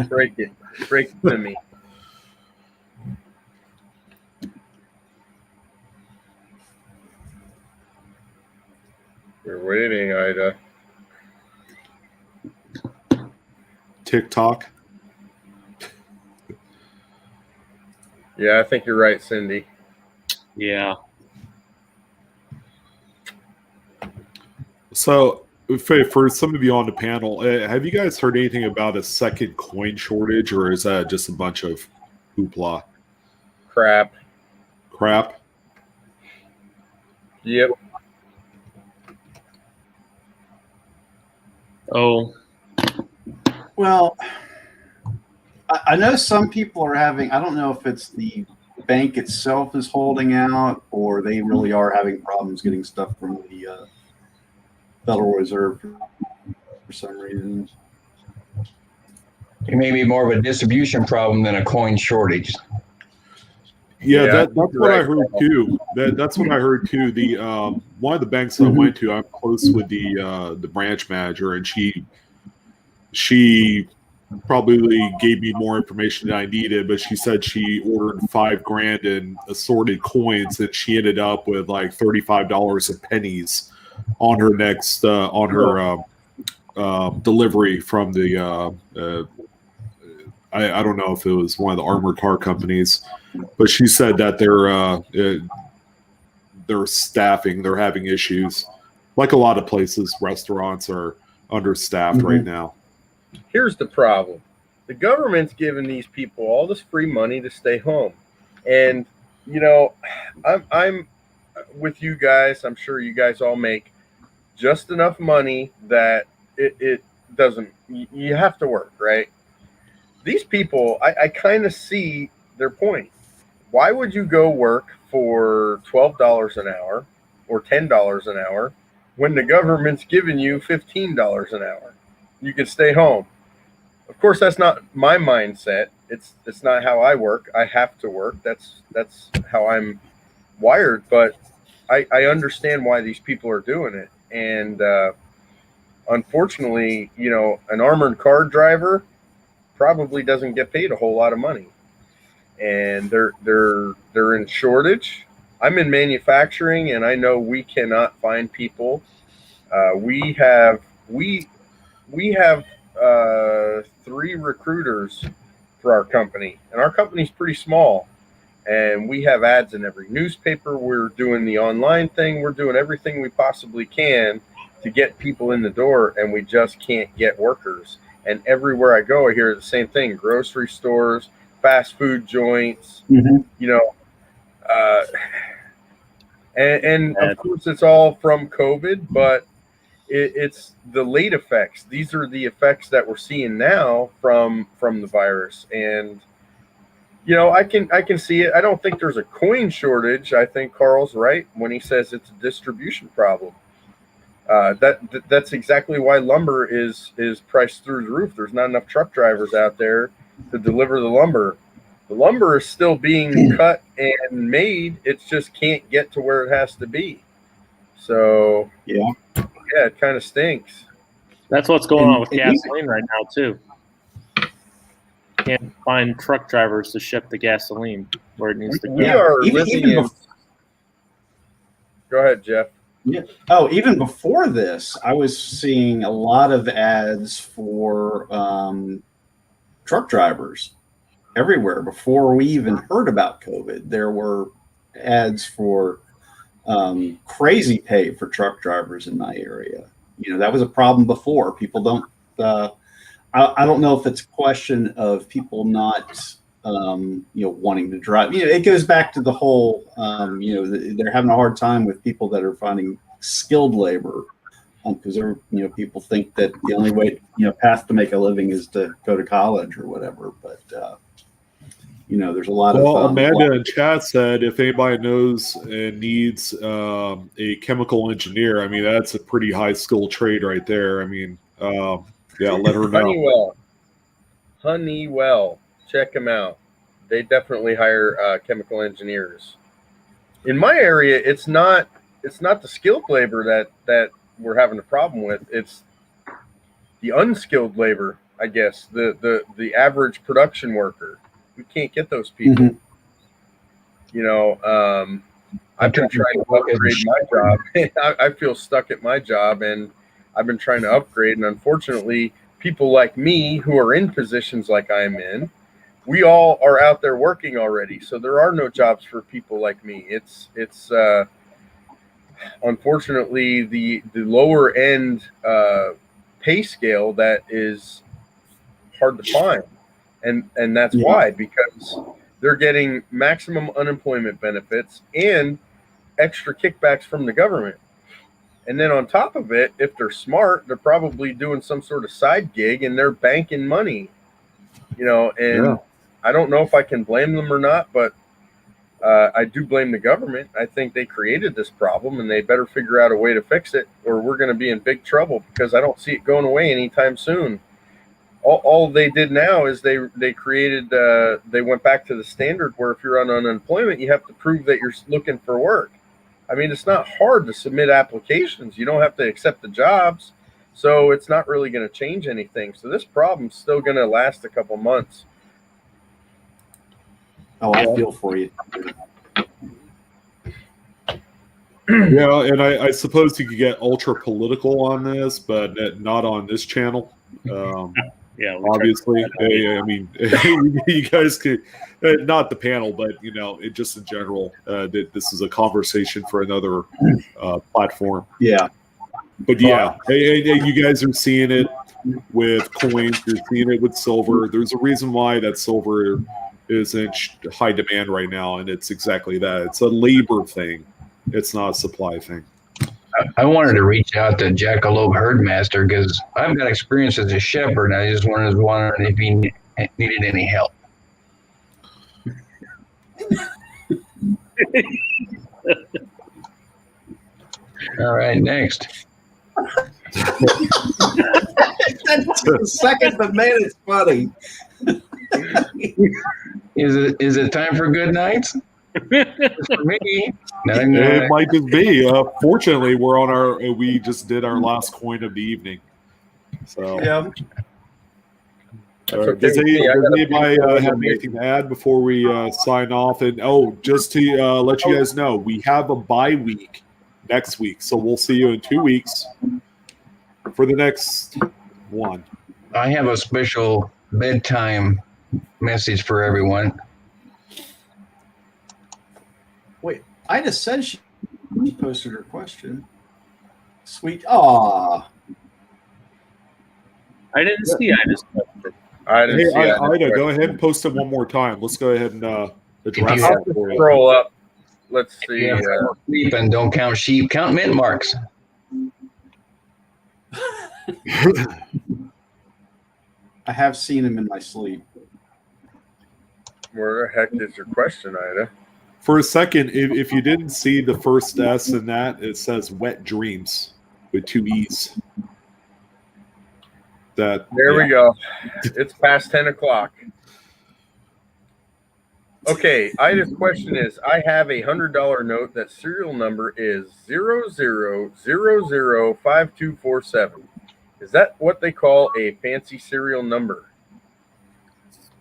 C: Break it. Break it to me. We're waiting, Ida.
A: TikTok.
C: Yeah, I think you're right, Cindy.
E: Yeah.
A: So, for some of you on the panel, have you guys heard anything about a second coin shortage, or is that just a bunch of hoopla?
C: Crap. Yep.
E: Oh,
B: Well, I know some people are having, I don't know if it's the bank itself is holding out or they really are having problems getting stuff from the Federal Reserve for some reason.
D: It may be more of a distribution problem than a coin shortage.
A: Yeah,
C: Yeah,
A: that's
C: you're
A: what I
C: right.
A: heard too. That's what I heard too. The one of the banks I went to, I'm close with the branch manager, and she probably gave me more information than I needed, but she said she ordered $5,000 in assorted coins, and she ended up with like $35 of pennies on her next delivery from the I don't know if it was one of the armored car companies, but she said that they're staffing, they're having issues. Like a lot of places, restaurants are understaffed right now.
C: Here's the problem. The government's giving these people all this free money to stay home. And, you know, I'm with you guys. I'm sure you guys all make just enough money that it doesn't, you have to work, right? These people, I kind of see their point. Why would you go work for $12 an hour or $10 an hour when the government's giving you $15 an hour? You can stay home. Of course, that's not my mindset. It's not how I work. I have to work. That's how I'm wired. But I understand why these people are doing it. And unfortunately, you know, an armored car driver probably doesn't get paid a whole lot of money, and they're in shortage. I'm in manufacturing, and I know we cannot find people. We have 3 recruiters for our company, and our company's pretty small, and we have ads in every newspaper. We're doing the online thing. We're doing everything we possibly can to get people in the door, and we just can't get workers. And everywhere I go, I hear the same thing: grocery stores, fast food joints, you know, and of course it's all from COVID, but it's the late effects. These are the effects that we're seeing now from the virus. And you know, I can see it. I don't think there's a coin shortage. I think Carl's right when he says it's a distribution problem. That's exactly why lumber is priced through the roof. There's not enough truck drivers out there to deliver the lumber. The lumber is still being cut and made. It just can't get to where it has to be. So yeah, it kind of stinks.
E: that's what's going on with gasoline right now too. Can't find truck drivers to ship the gasoline where it needs to go.
C: We are living in. Go ahead, Jeff.
B: Yeah. Oh, even before this, I was seeing a lot of ads for truck drivers everywhere. Before we even heard about COVID, there were ads for crazy pay for truck drivers in my area. That was a problem before. People don't. I don't know if it's a question of people not, wanting to drive. It goes back to the whole, they're having a hard time with people that are finding skilled labor, because people think that the only way, path to make a living is to go to college or whatever. But there's a lot of.
A: Amanda in chat said if anybody knows and needs a chemical engineer, I mean, that's a pretty high skill trade right there. I mean, yeah, let her know.
C: Honeywell, check them out. They definitely hire chemical engineers. In my area, it's not the skilled labor that we're having a problem with. It's the unskilled labor, I guess, the average production worker. We can't get those people. I've been trying to upgrade my job. I feel stuck at my job, and I've been trying to upgrade. And unfortunately, people like me who are in positions like I'm in, we all are out there working already. So there are no jobs for people like me. It's unfortunately the lower end pay scale that is hard to find. And that's why, because they're getting maximum unemployment benefits and extra kickbacks from the government. And then on top of it, if they're smart, they're probably doing some sort of side gig and they're banking money, I don't know if I can blame them or not, but I do blame the government. I think they created this problem and they better figure out a way to fix it, or we're going to be in big trouble, because I don't see it going away anytime soon. All they did now is they created, they went back to the standard where if you're on unemployment, you have to prove that you're looking for work. I mean, it's not hard to submit applications. You don't have to accept the jobs. So it's not really going to change anything. So this problem's still going to last a couple months.
B: Oh, I feel for you.
A: Yeah, and I suppose you could get ultra political on this, but not on this channel.
E: Yeah,
A: obviously. I mean, you guys could, not the panel, but just in general, that this is a conversation for another platform.
B: Yeah,
A: but yeah, you guys are seeing it with coins. You're seeing it with silver. There's a reason why that silver is in high demand right now, and it's exactly that. It's a labor thing. It's not a supply thing.
D: I wanted to reach out to Jackalope Herdmaster because I've got experience as a shepherd, and I just wondering if he needed any help. All right, next.
B: That's the second, but man, it's funny.
D: Is it time for good nights? For me,
A: it might just be. Fortunately, we just did our last coin of the evening. So
B: yeah.
A: Does anybody have anything to add before we sign off? And just to let you guys know, we have a bye week next week, so we'll see you in 2 weeks for the next one.
D: I have a special bedtime message for everyone.
B: Wait, I just said she posted her question. Sweet. Aw.
E: I didn't see Ida's question.
A: Ida, go ahead and post it one more time. Let's go ahead and address
C: I'll
A: it for you.
C: Scroll up. Let's see.
D: Sleep and don't count sheep. Count mint marks.
B: I have seen him in my sleep.
C: Where the heck is your question, Ida?
A: For a second, if you didn't see the first S in that, it says Wet Dreams with 2 E's. There
C: we go. It's past 10 o'clock. Okay, Ida's question is, I have a $100 note that serial number is 00005247. Is that what they call a fancy serial number?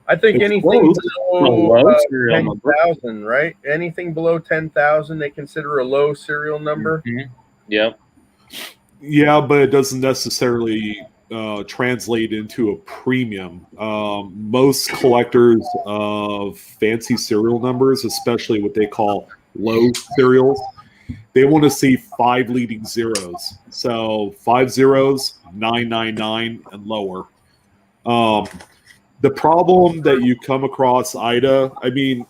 C: I think anything below 10,000, right? Anything below 10,000, they consider a low serial number.
E: Mm-hmm. Yep.
A: Yeah, but it doesn't necessarily translate into a premium. Most collectors of fancy serial numbers, especially what they call low serials, they want to see 5 leading zeros. So 5 zeros, 999 and lower. The problem that you come across, Ida, I mean,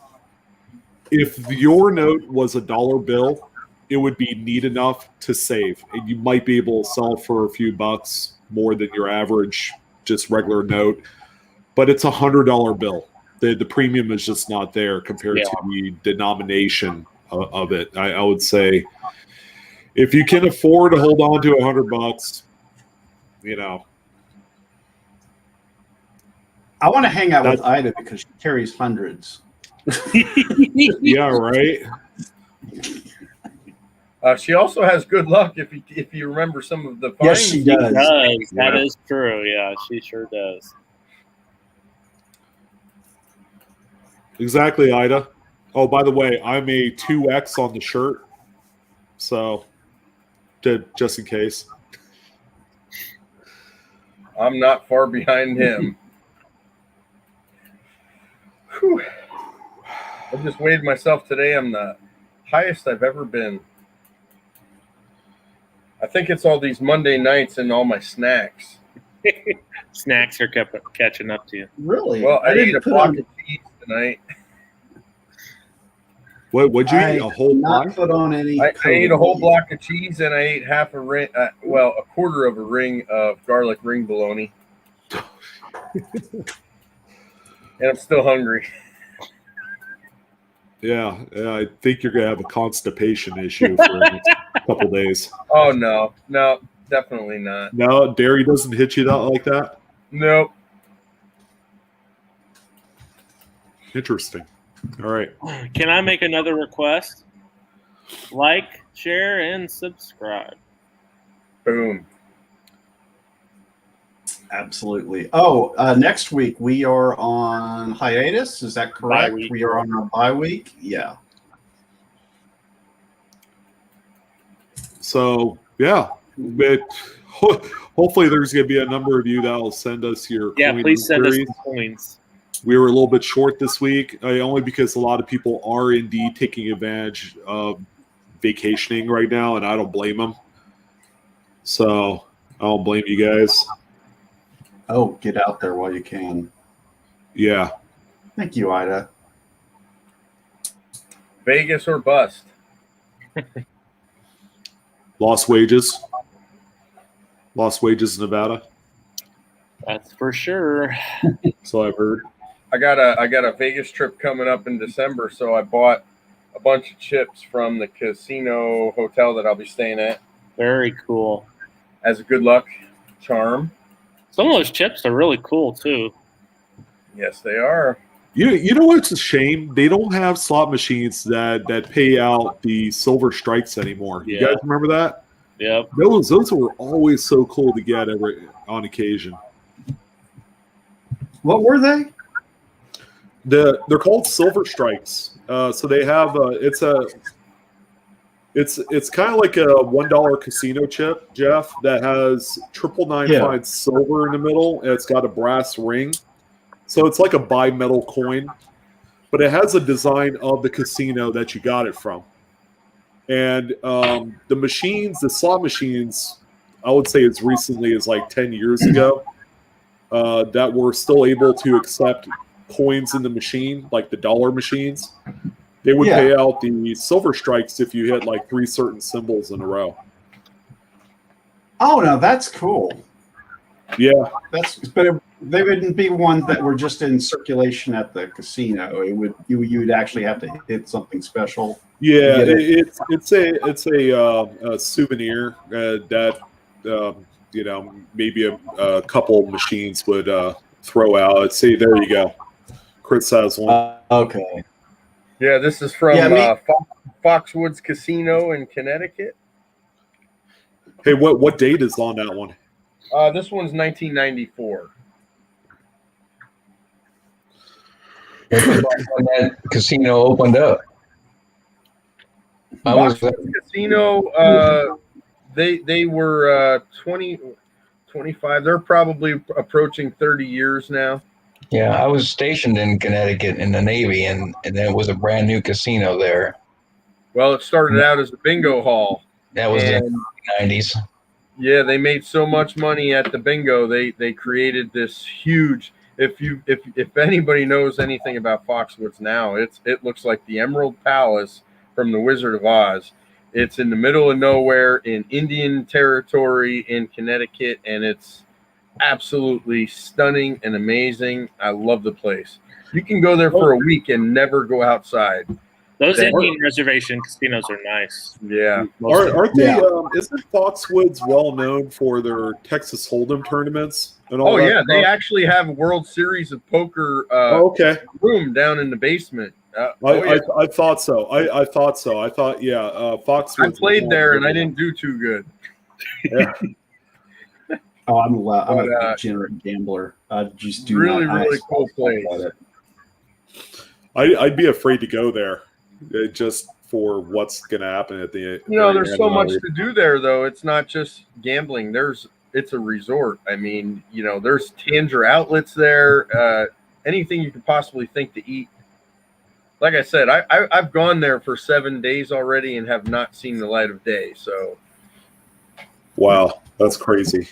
A: if your note was a dollar bill, it would be neat enough to save, and you might be able to sell for a few bucks more than your average, just regular note. But it's $100 bill. The premium is just not there compared to the denomination of it. I would say, if you can afford to hold on to $100,
B: I want to hang out with Ida because she carries hundreds.
A: Yeah, right.
C: She also has good luck if you remember some of the finds.
B: Yes, she does.
E: That is true. Yeah, she sure does.
A: Exactly, Ida. Oh, by the way, I'm a 2X on the shirt, so just in case.
C: I'm not far behind him. Whew. I just weighed myself today. I'm the highest I've ever been. I think it's all these Monday nights and all my snacks.
E: Snacks are catching up to you.
B: Really?
C: Well, I ate a block of cheese tonight.
A: What'd you eat? A whole
B: not put on any.
C: I ate a whole block of cheese and I ate half a ring. A quarter of a ring of garlic ring bologna. And I'm still hungry.
A: Yeah, I think you're gonna have a constipation issue for the next couple days.
C: Oh no, definitely not.
A: No, dairy doesn't hit you like that.
C: Nope.
A: Interesting. All right.
E: Can I make another request? Like, share, and subscribe.
C: Boom.
B: Absolutely. Oh, next week we are on hiatus. Is that correct?
E: Bye-week.
B: We are on our bye week. Yeah.
A: So yeah, but hopefully there's going to be a number of you that will send us your coin
E: Please send us
A: inquiries.
E: some coins.
A: We were a little bit short this week, only because a lot of people are indeed taking advantage of vacationing right now, and I don't blame them. So I don't blame you guys.
B: Oh, get out there while you can.
A: Yeah.
B: Thank you, Ida.
C: Vegas or bust.
A: Lost wages. Lost wages in Nevada.
E: That's for sure.
A: So I've heard.
C: I got a Vegas trip coming up in December, so I bought a bunch of chips from the casino hotel that I'll be staying at
E: Very cool.
C: as a good luck charm.
E: Some of those chips are really cool too.
C: Yes, they are.
A: You know what's a shame? They don't have slot machines that pay out the silver strikes anymore. You
E: Yeah.
A: guys remember that?
E: Yep.
A: Those were always so cool to get on occasion.
B: What were they?
A: They're called silver strikes. So they have it's kind of like a $1 casino chip, Jeff, that has 999 silver in the middle, and it's got a brass ring. So it's like a bimetal coin, but it has a design of the casino that you got it from. And the slot machines, I would say as recently as like 10 years ago, that were still able to accept coins in the machine, like the dollar machines. They would pay out the silver strikes if you hit like 3 certain symbols in a row.
B: Oh, no, that's cool.
A: Yeah.
B: But they wouldn't be ones that were just in circulation at the casino. You would actually have to hit something special.
A: Yeah, it's a souvenir that maybe a couple machines would throw out. Let's see, there you go. Chris has one.
B: Okay.
C: Yeah, this is from Foxwoods Casino in Connecticut.
A: Hey, what date is on that one?
C: This one's 1994.
D: When that casino opened up.
C: Foxwoods Casino, they were 25. They're probably approaching 30 years now.
D: Yeah, I was stationed in Connecticut in the Navy, and there was a brand new casino there.
C: Well, it started out as a bingo hall.
D: That was
C: And-
D: in the 90s.
C: Yeah, they made so much money at the bingo. They created this huge. If anybody knows anything about Foxwoods now, it looks like the Emerald Palace from the Wizard of Oz. It's in the middle of nowhere in Indian Territory in Connecticut, and it's absolutely stunning and amazing. I love the place. You can go there for a week and never go outside.
E: Those
C: They-
E: Indian reservation casinos are nice.
C: Yeah.
A: Aren't they?
B: Yeah.
A: Isn't Foxwoods well known for their Texas Hold'em tournaments and all
C: Oh
A: that
C: yeah, they
A: stuff?
C: actually have a World Series of Poker
A: Oh, okay.
C: room down in the basement. Yeah.
A: I thought so. I thought so. I thought, yeah, Foxwoods.
C: I played there and I didn't do too good.
A: Yeah.
B: Oh, I'm a
C: But,
B: degenerate gambler. I just do
C: really,
B: not.
C: really
B: I
C: cool
B: suck
C: place.
B: at it.
A: I'd be afraid to go there just for what's going to happen at the.
C: You know, there's
A: very
C: so
A: end.
C: much to do there, though. It's not just gambling. It's a resort. I mean, you know, there's Tanger outlets there. Anything you could possibly think to eat. Like I said, I've gone there for 7 days already and have not seen the light of day. So,
A: Wow, that's crazy.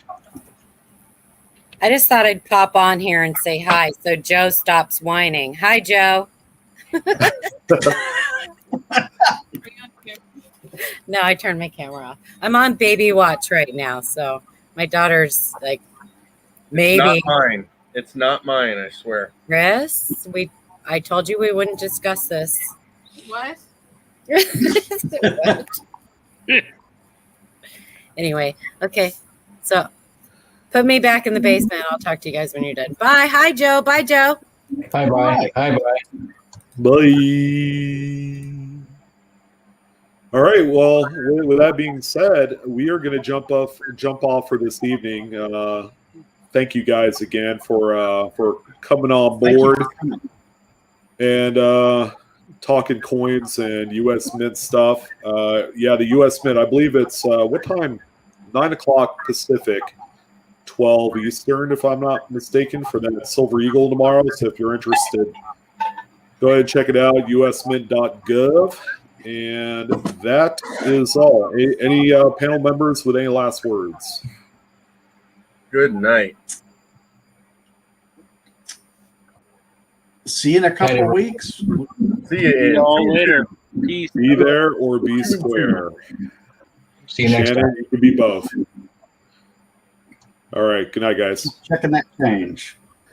F: I just thought I'd pop on here and say hi so Joe stops whining. Hi, Joe. No, I turned my camera off. I'm on baby watch right now, so my daughter's like, maybe.
C: not mine. It's not mine. I swear.
F: Chris, I told you we wouldn't discuss this.
G: What?
F: Anyway, okay. So put me back in the basement. I'll talk to you guys when you're done. Bye. Hi, Joe. Bye, Joe.
D: Hi, bye. Hi, bye.
A: Bye. All right. Well, with that being said, we are going to jump off for this evening. Thank you guys again for coming on
B: Thank you
A: board
B: for coming.
A: and talking coins and U.S. Mint stuff. Yeah, the U.S. Mint. I believe it's what time? 9:00 Pacific, 12 Eastern, if I'm not mistaken, for that Silver Eagle tomorrow. So if you're interested, go ahead and check it out, usmint.gov. And that is all. Any panel members with any last words?
C: Good night.
B: See you in a couple of weeks.
C: See you.
E: See
C: Ian.
E: y'all later. Peace.
A: Be there or be square.
D: See you next time.
A: Shannon, you can be both. All right. Good night, guys.
B: Checking that change.